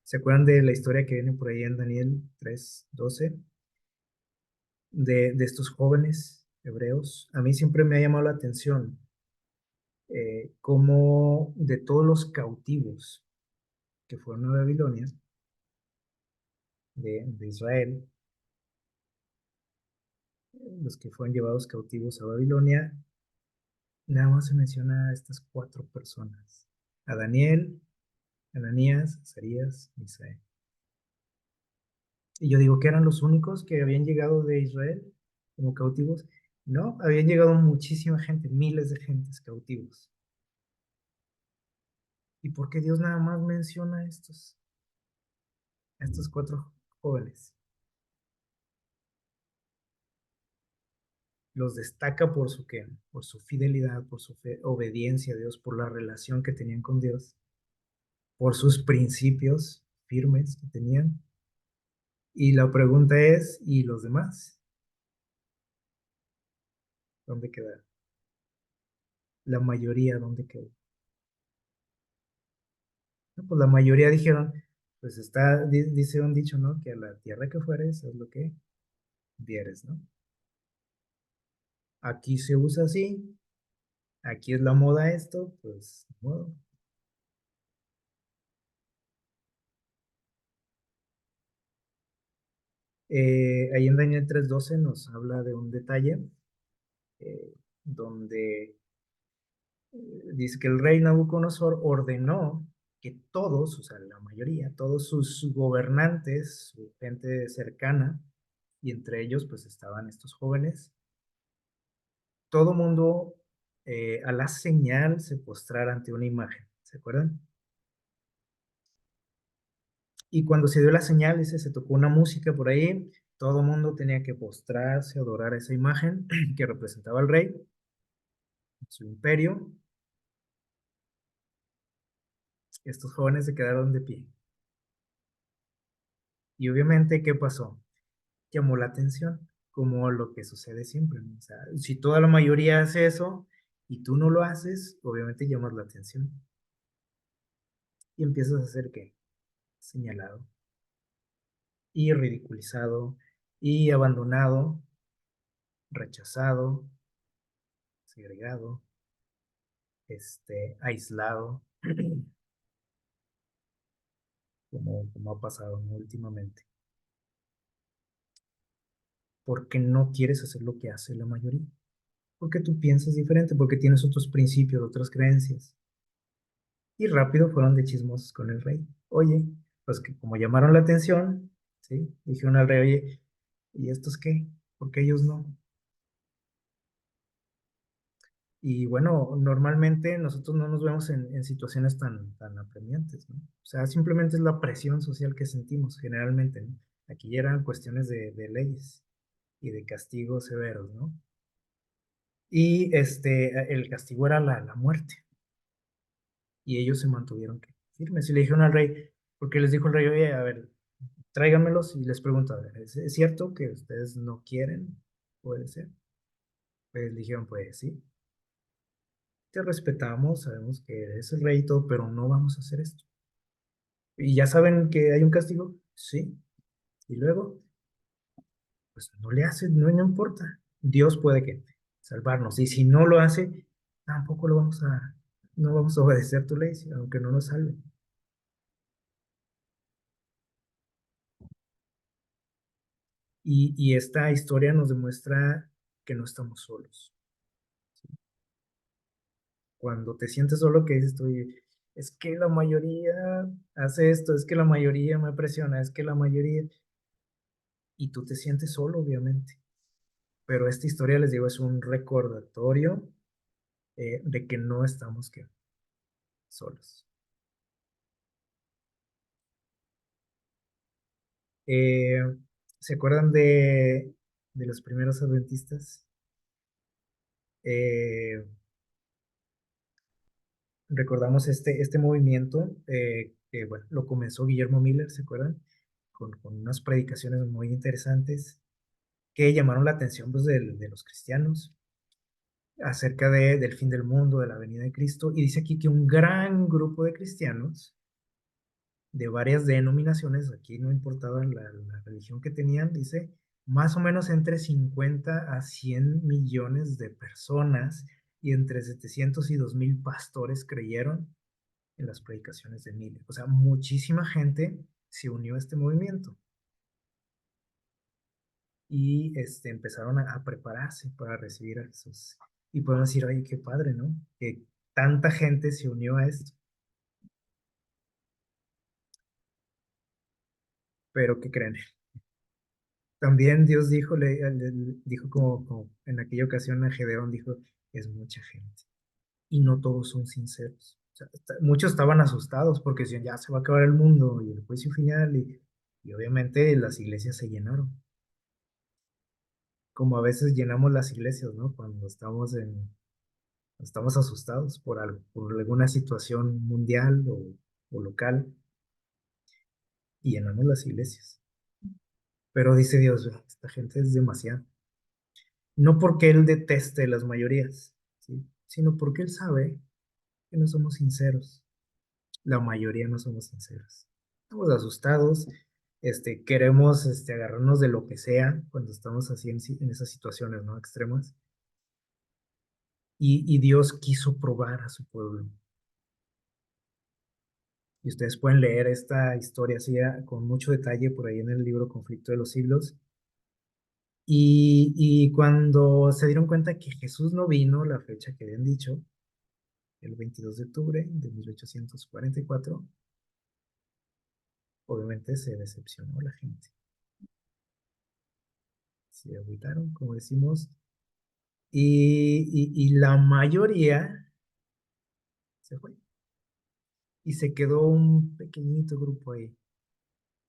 ¿Se acuerdan de la historia que viene por ahí en Daniel 3:12? De estos jóvenes hebreos. A mí siempre me ha llamado la atención cómo de todos los cautivos que fueron a Babilonia, de Israel, los que fueron llevados cautivos a Babilonia, nada más se menciona a estas cuatro personas: a Daniel, Ananías, Azarías, Misael. Y yo digo que eran los únicos que habían llegado de Israel como cautivos. No, habían llegado muchísima gente, miles de gentes cautivos. ¿Y por qué Dios nada más menciona a estos cuatro jóvenes? Los destaca por su qué, por su fidelidad, por su obediencia a Dios, por la relación que tenían con Dios, por sus principios firmes que tenían. Y la pregunta es, ¿y los demás? ¿Dónde quedaron? La mayoría, ¿dónde quedó? No, pues la mayoría dijeron, pues está, dice un dicho, ¿no? Que a la tierra que fueres es lo que vieres, ¿no? Aquí se usa así, aquí es la moda esto, pues, modo. Ahí en Daniel 3:12 nos habla de un detalle donde dice que el rey Nabucodonosor ordenó que todos, o sea, la mayoría, todos sus gobernantes, su gente cercana, y entre ellos pues estaban estos jóvenes, todo mundo a la señal se postrara ante una imagen, ¿se acuerdan? Y cuando se dio la señal, se tocó una música por ahí, todo mundo tenía que postrarse, adorar a esa imagen que representaba al rey, su imperio. Estos jóvenes se quedaron de pie. Y obviamente, ¿qué pasó? Llamó la atención, como lo que sucede siempre, ¿no? O sea, si toda la mayoría hace eso y tú no lo haces, obviamente llamas la atención. Y empiezas a ser, ¿qué? Señalado y ridiculizado y abandonado, rechazado, segregado, aislado, como ha pasado, ¿no? Últimamente. Porque no quieres hacer lo que hace la mayoría. Porque tú piensas diferente, porque tienes otros principios, otras creencias. Y rápido fueron de chismosos con el rey. Oye, pues que como llamaron la atención, ¿sí? Dijeron al rey, oye, ¿y estos qué? ¿Por qué ellos no? Y bueno, normalmente nosotros no nos vemos en situaciones tan apremiantes, ¿no? O sea, simplemente es la presión social que sentimos generalmente, ¿no? Aquí ya eran cuestiones de leyes y de castigos severos, ¿no? Y el castigo era la muerte. Y ellos se mantuvieron firmes y le dijeron al rey, porque les dijo el rey, oye, a ver, tráigamelos y les pregunto, a ver, ¿es cierto que ustedes no quieren? Puede ser. Pues dijeron, pues sí, te respetamos, sabemos que eres el rey y todo, pero no vamos a hacer esto. ¿Y ya saben que hay un castigo? Sí. Y luego, pues no le hace, no, no importa. Dios puede que salvarnos. Y si no lo hace, tampoco no vamos a obedecer tu ley, aunque no nos salve. Y esta historia nos demuestra que no estamos solos. Cuando te sientes solo, que dices tú, es que la mayoría hace esto, es que la mayoría me presiona, es que la mayoría, y tú te sientes solo, obviamente. Pero esta historia, les digo, es un recordatorio de que no estamos solos. Eh, ¿Se acuerdan de los primeros adventistas? Eh, Recordamos este movimiento que, bueno, lo comenzó Guillermo Miller, ¿se acuerdan? Con unas predicaciones muy interesantes que llamaron la atención pues, de los cristianos acerca del fin del mundo, de la venida de Cristo. Y dice aquí que un gran grupo de cristianos de varias denominaciones, aquí no importaba la religión que tenían, dice, más o menos entre 50 a 100 millones de personas y entre 700 y 2000 pastores creyeron en las predicaciones de Miller. O sea, muchísima gente se unió a este movimiento y empezaron a prepararse para recibir a Jesús. Y podemos decir, oye, qué padre, ¿no? Que tanta gente se unió a esto. Pero ¿qué creen? También Dios dijo, dijo como en aquella ocasión a Gedeón, dijo, es mucha gente. Y no todos son sinceros. O sea, muchos estaban asustados porque decían, ya se va a acabar el mundo y el juicio final. Y obviamente las iglesias se llenaron. Como a veces llenamos las iglesias, ¿no? Cuando estamos asustados por algo, por alguna situación mundial o local, y llenamos las iglesias. Pero dice Dios, esta gente es demasiado. No porque Él deteste las mayorías, ¿sí? Sino porque Él sabe que no somos sinceros. La mayoría no somos sinceros. Estamos asustados, queremos agarrarnos de lo que sea cuando estamos así en esas situaciones, ¿no? Extremas. Y Dios quiso probar a su pueblo. Y ustedes pueden leer esta historia así con mucho detalle por ahí en el libro Conflicto de los Siglos. Y cuando se dieron cuenta que Jesús no vino, la fecha que habían dicho, el 22 de octubre de 1844, obviamente se decepcionó la gente. Se agüitaron, como decimos, y la mayoría se fue. Y se quedó un pequeñito grupo ahí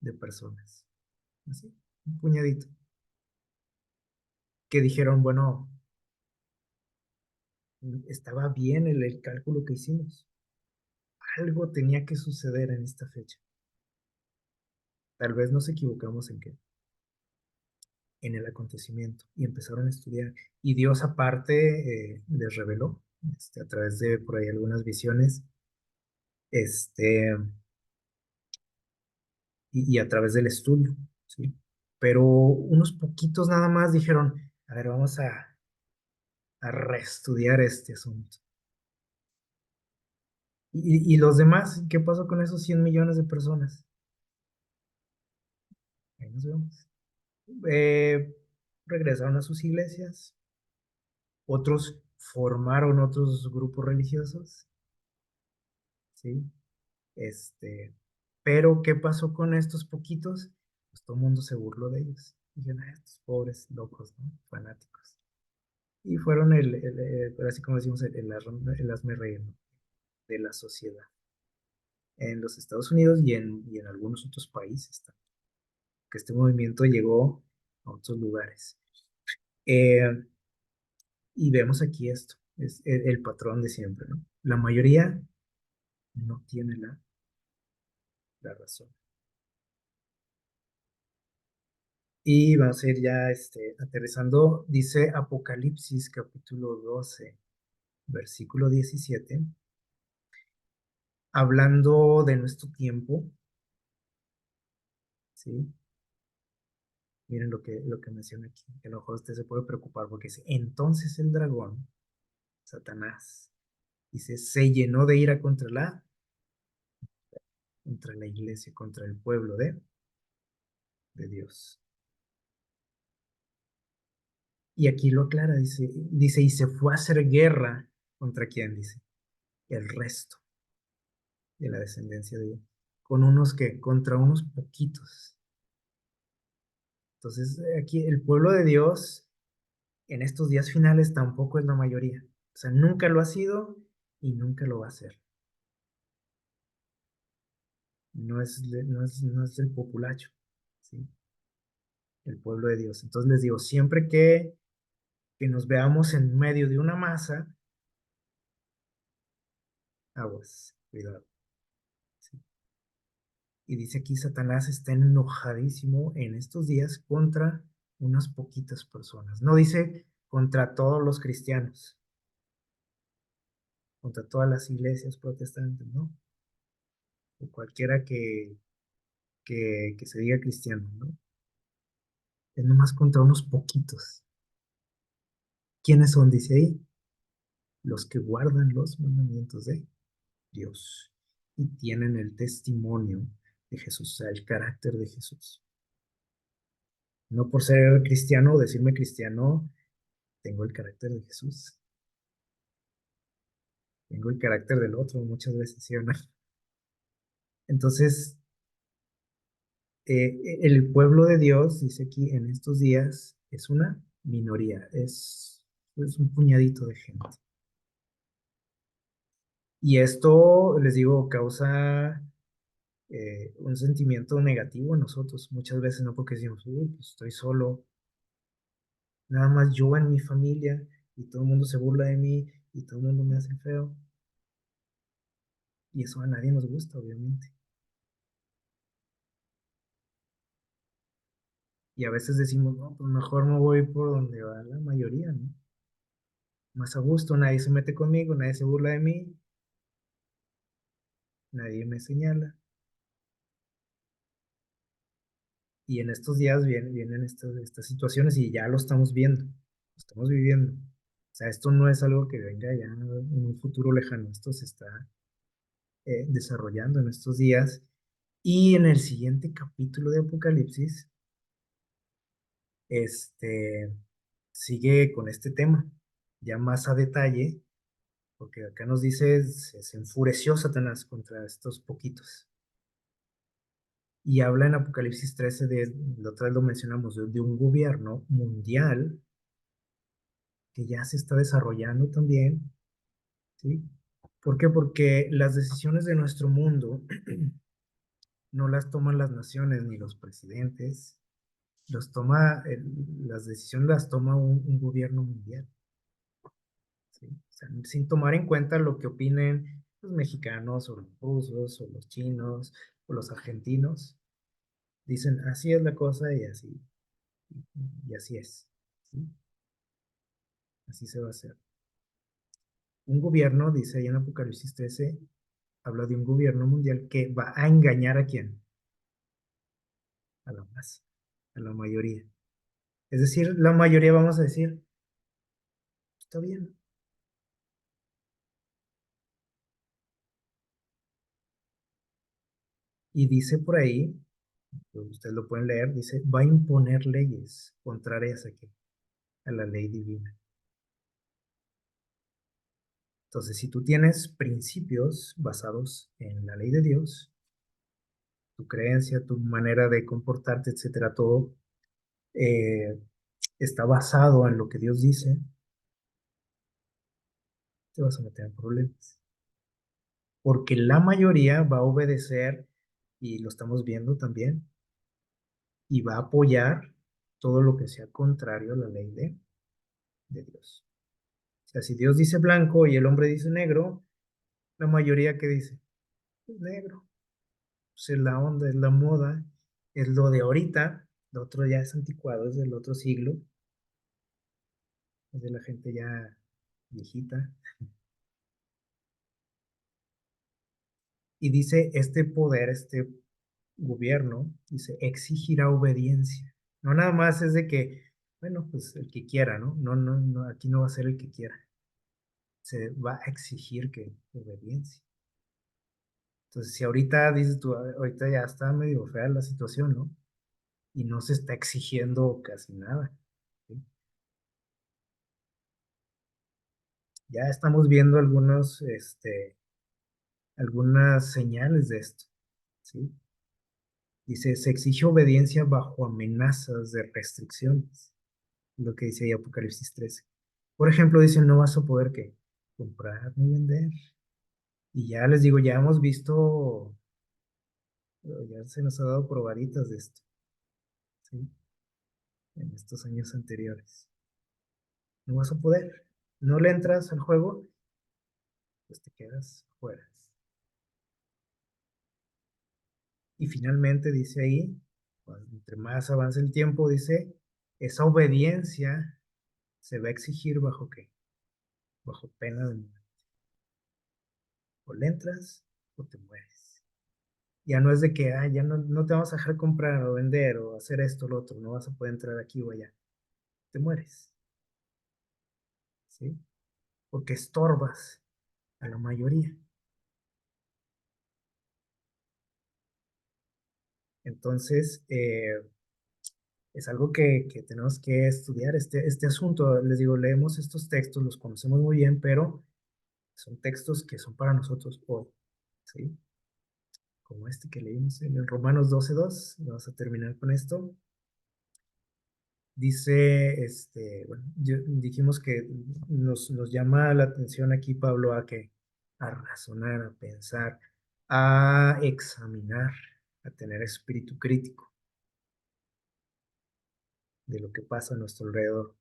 de personas, así, un puñadito, que dijeron, bueno, estaba bien el cálculo que hicimos. Algo tenía que suceder en esta fecha. Tal vez nos equivocamos en qué, en el acontecimiento, y empezaron a estudiar. Y Dios aparte les reveló, a través de por ahí algunas visiones, este, y a través del estudio, ¿sí? Pero unos poquitos nada más dijeron, a ver, vamos a reestudiar este asunto. Y los demás, ¿qué pasó con esos 100 millones de personas? Ahí nos vemos. Eh, Regresaron a sus iglesias, otros formaron otros grupos religiosos, ¿sí? Pero ¿qué pasó con estos poquitos? Pues todo el mundo se burló de ellos. Dijeron, estos pobres locos, ¿no? Fanáticos. Y fueron así como decimos, el hazme ¿no? De la sociedad en los Estados Unidos y en algunos otros países también, que este movimiento llegó a otros lugares. Eh, y vemos aquí esto, es el patrón de siempre, ¿no? La mayoría no tiene la razón. Y vamos a ir ya aterrizando, dice Apocalipsis capítulo 12 versículo 17 hablando de nuestro tiempo, ¿sí? Miren lo que menciona aquí, que a lo mejor usted se puede preocupar porque dice, entonces el dragón, Satanás, dice, se llenó de ira contra la iglesia, contra el pueblo de Dios. Y aquí lo aclara, dice, y se fue a hacer guerra contra quién, dice, el resto de la descendencia de ella, con unos que, contra unos poquitos. Entonces, aquí el pueblo de Dios en estos días finales tampoco es la mayoría. O sea, nunca lo ha sido y nunca lo va a ser. No es el populacho, ¿sí? El pueblo de Dios. Entonces les digo, siempre que nos veamos en medio de una masa, aguas, cuidado. ¿Sí? Y dice aquí, Satanás está enojadísimo en estos días contra unas poquitas personas. No dice contra todos los cristianos, contra todas las iglesias protestantes, ¿no? O cualquiera que se diga cristiano, ¿no? Es nomás contra unos poquitos. ¿Quiénes son? Dice ahí, los que guardan los mandamientos de Dios y tienen el testimonio de Jesús, o sea, el carácter de Jesús. No por ser cristiano o decirme cristiano, tengo el carácter de Jesús, tengo el carácter del otro muchas veces, ¿sí o no? Entonces, el pueblo de Dios, dice aquí, en estos días, es una minoría, es un puñadito de gente. Y esto, les digo, causa un sentimiento negativo en nosotros muchas veces, no porque decimos, uy, pues estoy solo, nada más yo en mi familia y todo el mundo se burla de mí y todo el mundo me hace feo. Y eso a nadie nos gusta, obviamente. Y a veces decimos, no, pues mejor me voy por donde va la mayoría, ¿no? Más a gusto, nadie se mete conmigo, nadie se burla de mí, nadie me señala. Y en estos días vienen estas situaciones y ya lo estamos viendo, lo estamos viviendo. O sea, esto no es algo que venga ya en un futuro lejano, esto se está desarrollando en estos días. Y en el siguiente capítulo de Apocalipsis, este, sigue con este tema, ya más a detalle, porque acá nos dice, se enfureció Satanás contra estos poquitos. Y habla en Apocalipsis 13 la otra vez lo mencionamos, de un gobierno mundial que ya se está desarrollando también, ¿sí? ¿Por qué? Porque las decisiones de nuestro mundo no las toman las naciones ni los presidentes, las decisiones las toma un gobierno mundial, ¿sí? O sea, sin tomar en cuenta lo que opinen los mexicanos o los rusos o los chinos o los argentinos. Dicen, así es la cosa y así es, ¿sí? Así se va a hacer. Un gobierno, dice ahí en Apocalipsis 13, habla de un gobierno mundial que va a engañar a quién, a la masa, a la mayoría. Es decir, la mayoría vamos a decir, está bien. Y dice por ahí, pues ustedes lo pueden leer, dice, va a imponer leyes contrarias a, qué, a la ley divina. Entonces, si tú tienes principios basados en la ley de Dios, tu creencia, tu manera de comportarte, etcétera, todo eh, está basado en lo que Dios dice, te vas a meter en problemas. Porque la mayoría va a obedecer, y lo estamos viendo también, y va a apoyar todo lo que sea contrario a la ley de Dios. O sea, si Dios dice blanco y el hombre dice negro, la mayoría que dice, "Es negro, pues es la onda, es la moda, es lo de ahorita, lo otro ya es anticuado, es del otro siglo, es de la gente ya viejita". Y dice, este poder, este gobierno, dice, exigirá obediencia. No nada más es de que, bueno, pues el que quiera, ¿no? No, no, no, aquí no va a ser el que quiera. Se va a exigir que obediencia. Entonces, si ahorita dices tú, ahorita ya está medio fea la situación, ¿no? Y no se está exigiendo casi nada, ¿sí? Ya estamos viendo algunas señales de esto, ¿sí? Dice, se exige obediencia bajo amenazas de restricciones, lo que dice ahí Apocalipsis 13. Por ejemplo, dice, no vas a poder, ¿qué? Comprar ni vender. Y ya les digo, ya hemos visto, ya se nos ha dado probaditas de esto, ¿sí? En estos años anteriores. No vas a poder. No le entras al juego, pues te quedas fuera. Y finalmente dice ahí, entre más avance el tiempo, dice, esa obediencia se va a exigir bajo qué? Bajo pena de muerte. O le entras o te mueres. Ya no es de que, ya no te vamos a dejar comprar o vender o hacer esto o lo otro, no vas a poder entrar aquí o allá. Te mueres, ¿sí? Porque estorbas a la mayoría. Entonces, es algo que tenemos que estudiar, este asunto. Les digo, leemos estos textos, los conocemos muy bien, pero son textos que son para nosotros hoy, ¿sí? Como este que leímos en el Romanos 12:2. Vamos a terminar con esto. Dice, bueno, dijimos que nos llama la atención aquí Pablo a razonar, a pensar, a examinar, a tener espíritu crítico de lo que pasa a nuestro alrededor,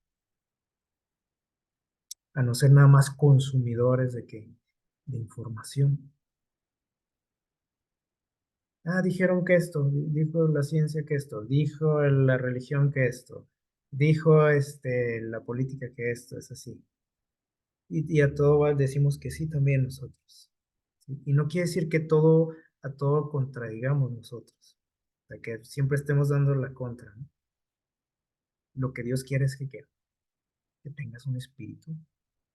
a no ser nada más consumidores de información. Dijeron que esto, dijo la ciencia que esto, dijo la religión que esto, dijo la política que esto es así. Y a todo decimos que sí también nosotros, ¿sí? Y no quiere decir que a todo contradigamos nosotros, o sea, que siempre estemos dando la contra, ¿no? Lo que Dios quiere es que tengas un espíritu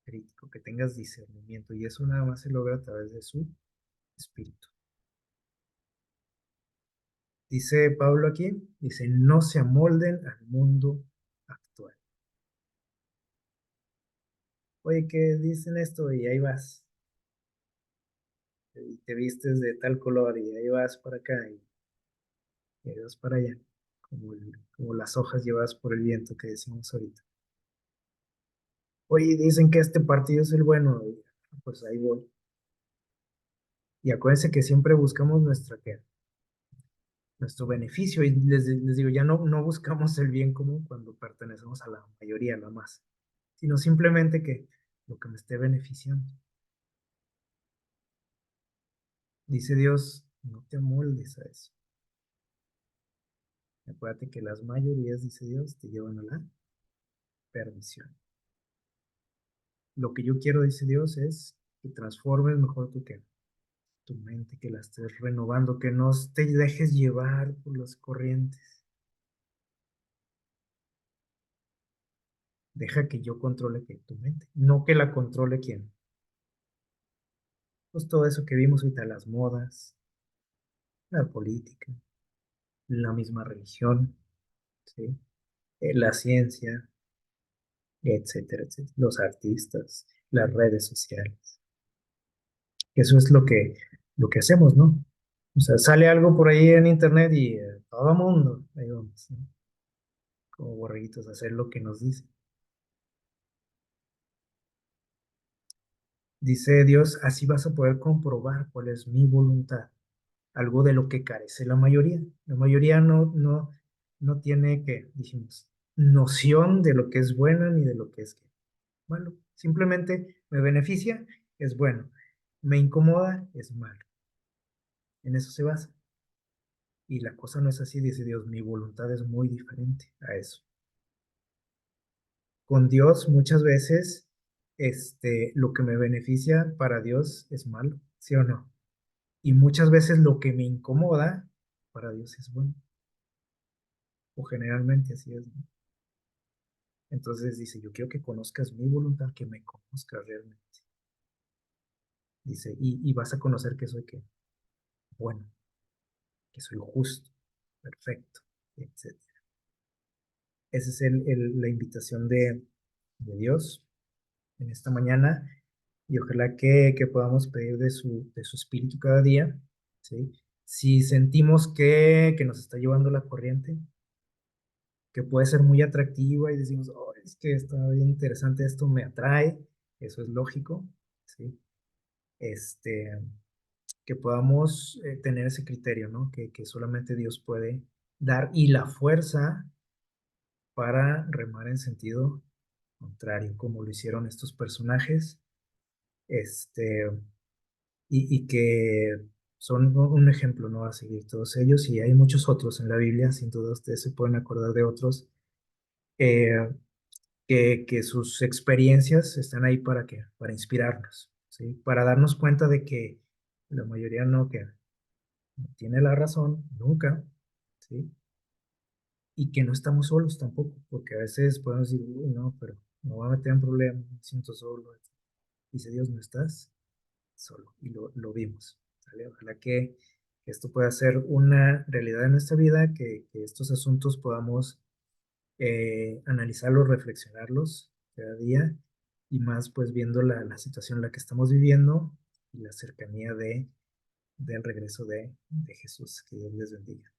crítico, que tengas discernimiento, y eso nada más se logra a través de su espíritu. Dice Pablo aquí, dice, no se amolden al mundo actual. Oye, ¿qué dicen esto? Y ahí vas, y te vistes de tal color, y ahí vas para acá, y ahí vas para allá, como las hojas llevadas por el viento que decimos ahorita. Oye, dicen que este partido es el bueno, y pues ahí voy. Y acuérdense que siempre buscamos nuestro beneficio, y les digo, ya no buscamos el bien común cuando pertenecemos a la mayoría, a la masa, sino simplemente que lo que me esté beneficiando. Dice Dios, no te amoldes a eso. Acuérdate que las mayorías, dice Dios, te llevan a la perdición. Lo que yo quiero, dice Dios, es que transformes mejor tu mente, que la estés renovando, que no te dejes llevar por las corrientes. Deja que yo controle tu mente, no que la controle quién. Pues todo eso que vimos ahorita, las modas, la política, la misma religión, ¿sí? La ciencia, etcétera, etcétera. Los artistas, las redes sociales. Eso es lo que hacemos, ¿no? O sea, sale algo por ahí en internet y todo el mundo, ahí vamos, ¿no? Como borreguitos, a hacer lo que nos dice. Dice Dios, así vas a poder comprobar cuál es mi voluntad, algo de lo que carece la mayoría. La mayoría no tiene, que dijimos, noción de lo que es bueno ni de lo que es malo. Simplemente me beneficia, es bueno. Me incomoda, es malo. En eso se basa. Y la cosa no es así, dice Dios, mi voluntad es muy diferente a eso. Con Dios muchas veces, lo que me beneficia para Dios es malo, ¿sí o no? Y muchas veces lo que me incomoda para Dios es bueno, o generalmente así es, ¿no? Entonces dice, yo quiero que conozcas mi voluntad, que me conozcas realmente. Dice, y vas a conocer que soy bueno, que soy justo, perfecto, etc. Esa es la invitación de Dios en esta mañana. y ojalá que podamos pedir de su espíritu cada día, ¿sí? Si sentimos que nos está llevando la corriente, que puede ser muy atractiva y decimos, oh, es que está bien interesante esto, me atrae, eso es lógico, ¿sí? Este, que podamos tener ese criterio, ¿no? Que solamente Dios puede dar y la fuerza para remar en sentido contrario, como lo hicieron estos personajes, este, y que son un ejemplo, ¿no? A seguir todos ellos, y hay muchos otros en la Biblia, sin duda ustedes se pueden acordar de otros, eh, que sus experiencias están ahí para que, para inspirarnos, ¿sí? Para darnos cuenta de que la mayoría no, que no tiene la razón, nunca, ¿sí? Y que no estamos solos tampoco, porque a veces podemos decir, uy, no, pero me voy a meter en problemas, me siento solo. Dice Dios, no estás solo, y lo vimos, ¿sale? Ojalá que esto pueda ser una realidad en nuestra vida, que estos asuntos podamos analizarlos, reflexionarlos cada día, y más pues viendo la situación en la que estamos viviendo y la cercanía del regreso de Jesús. Que Dios les bendiga.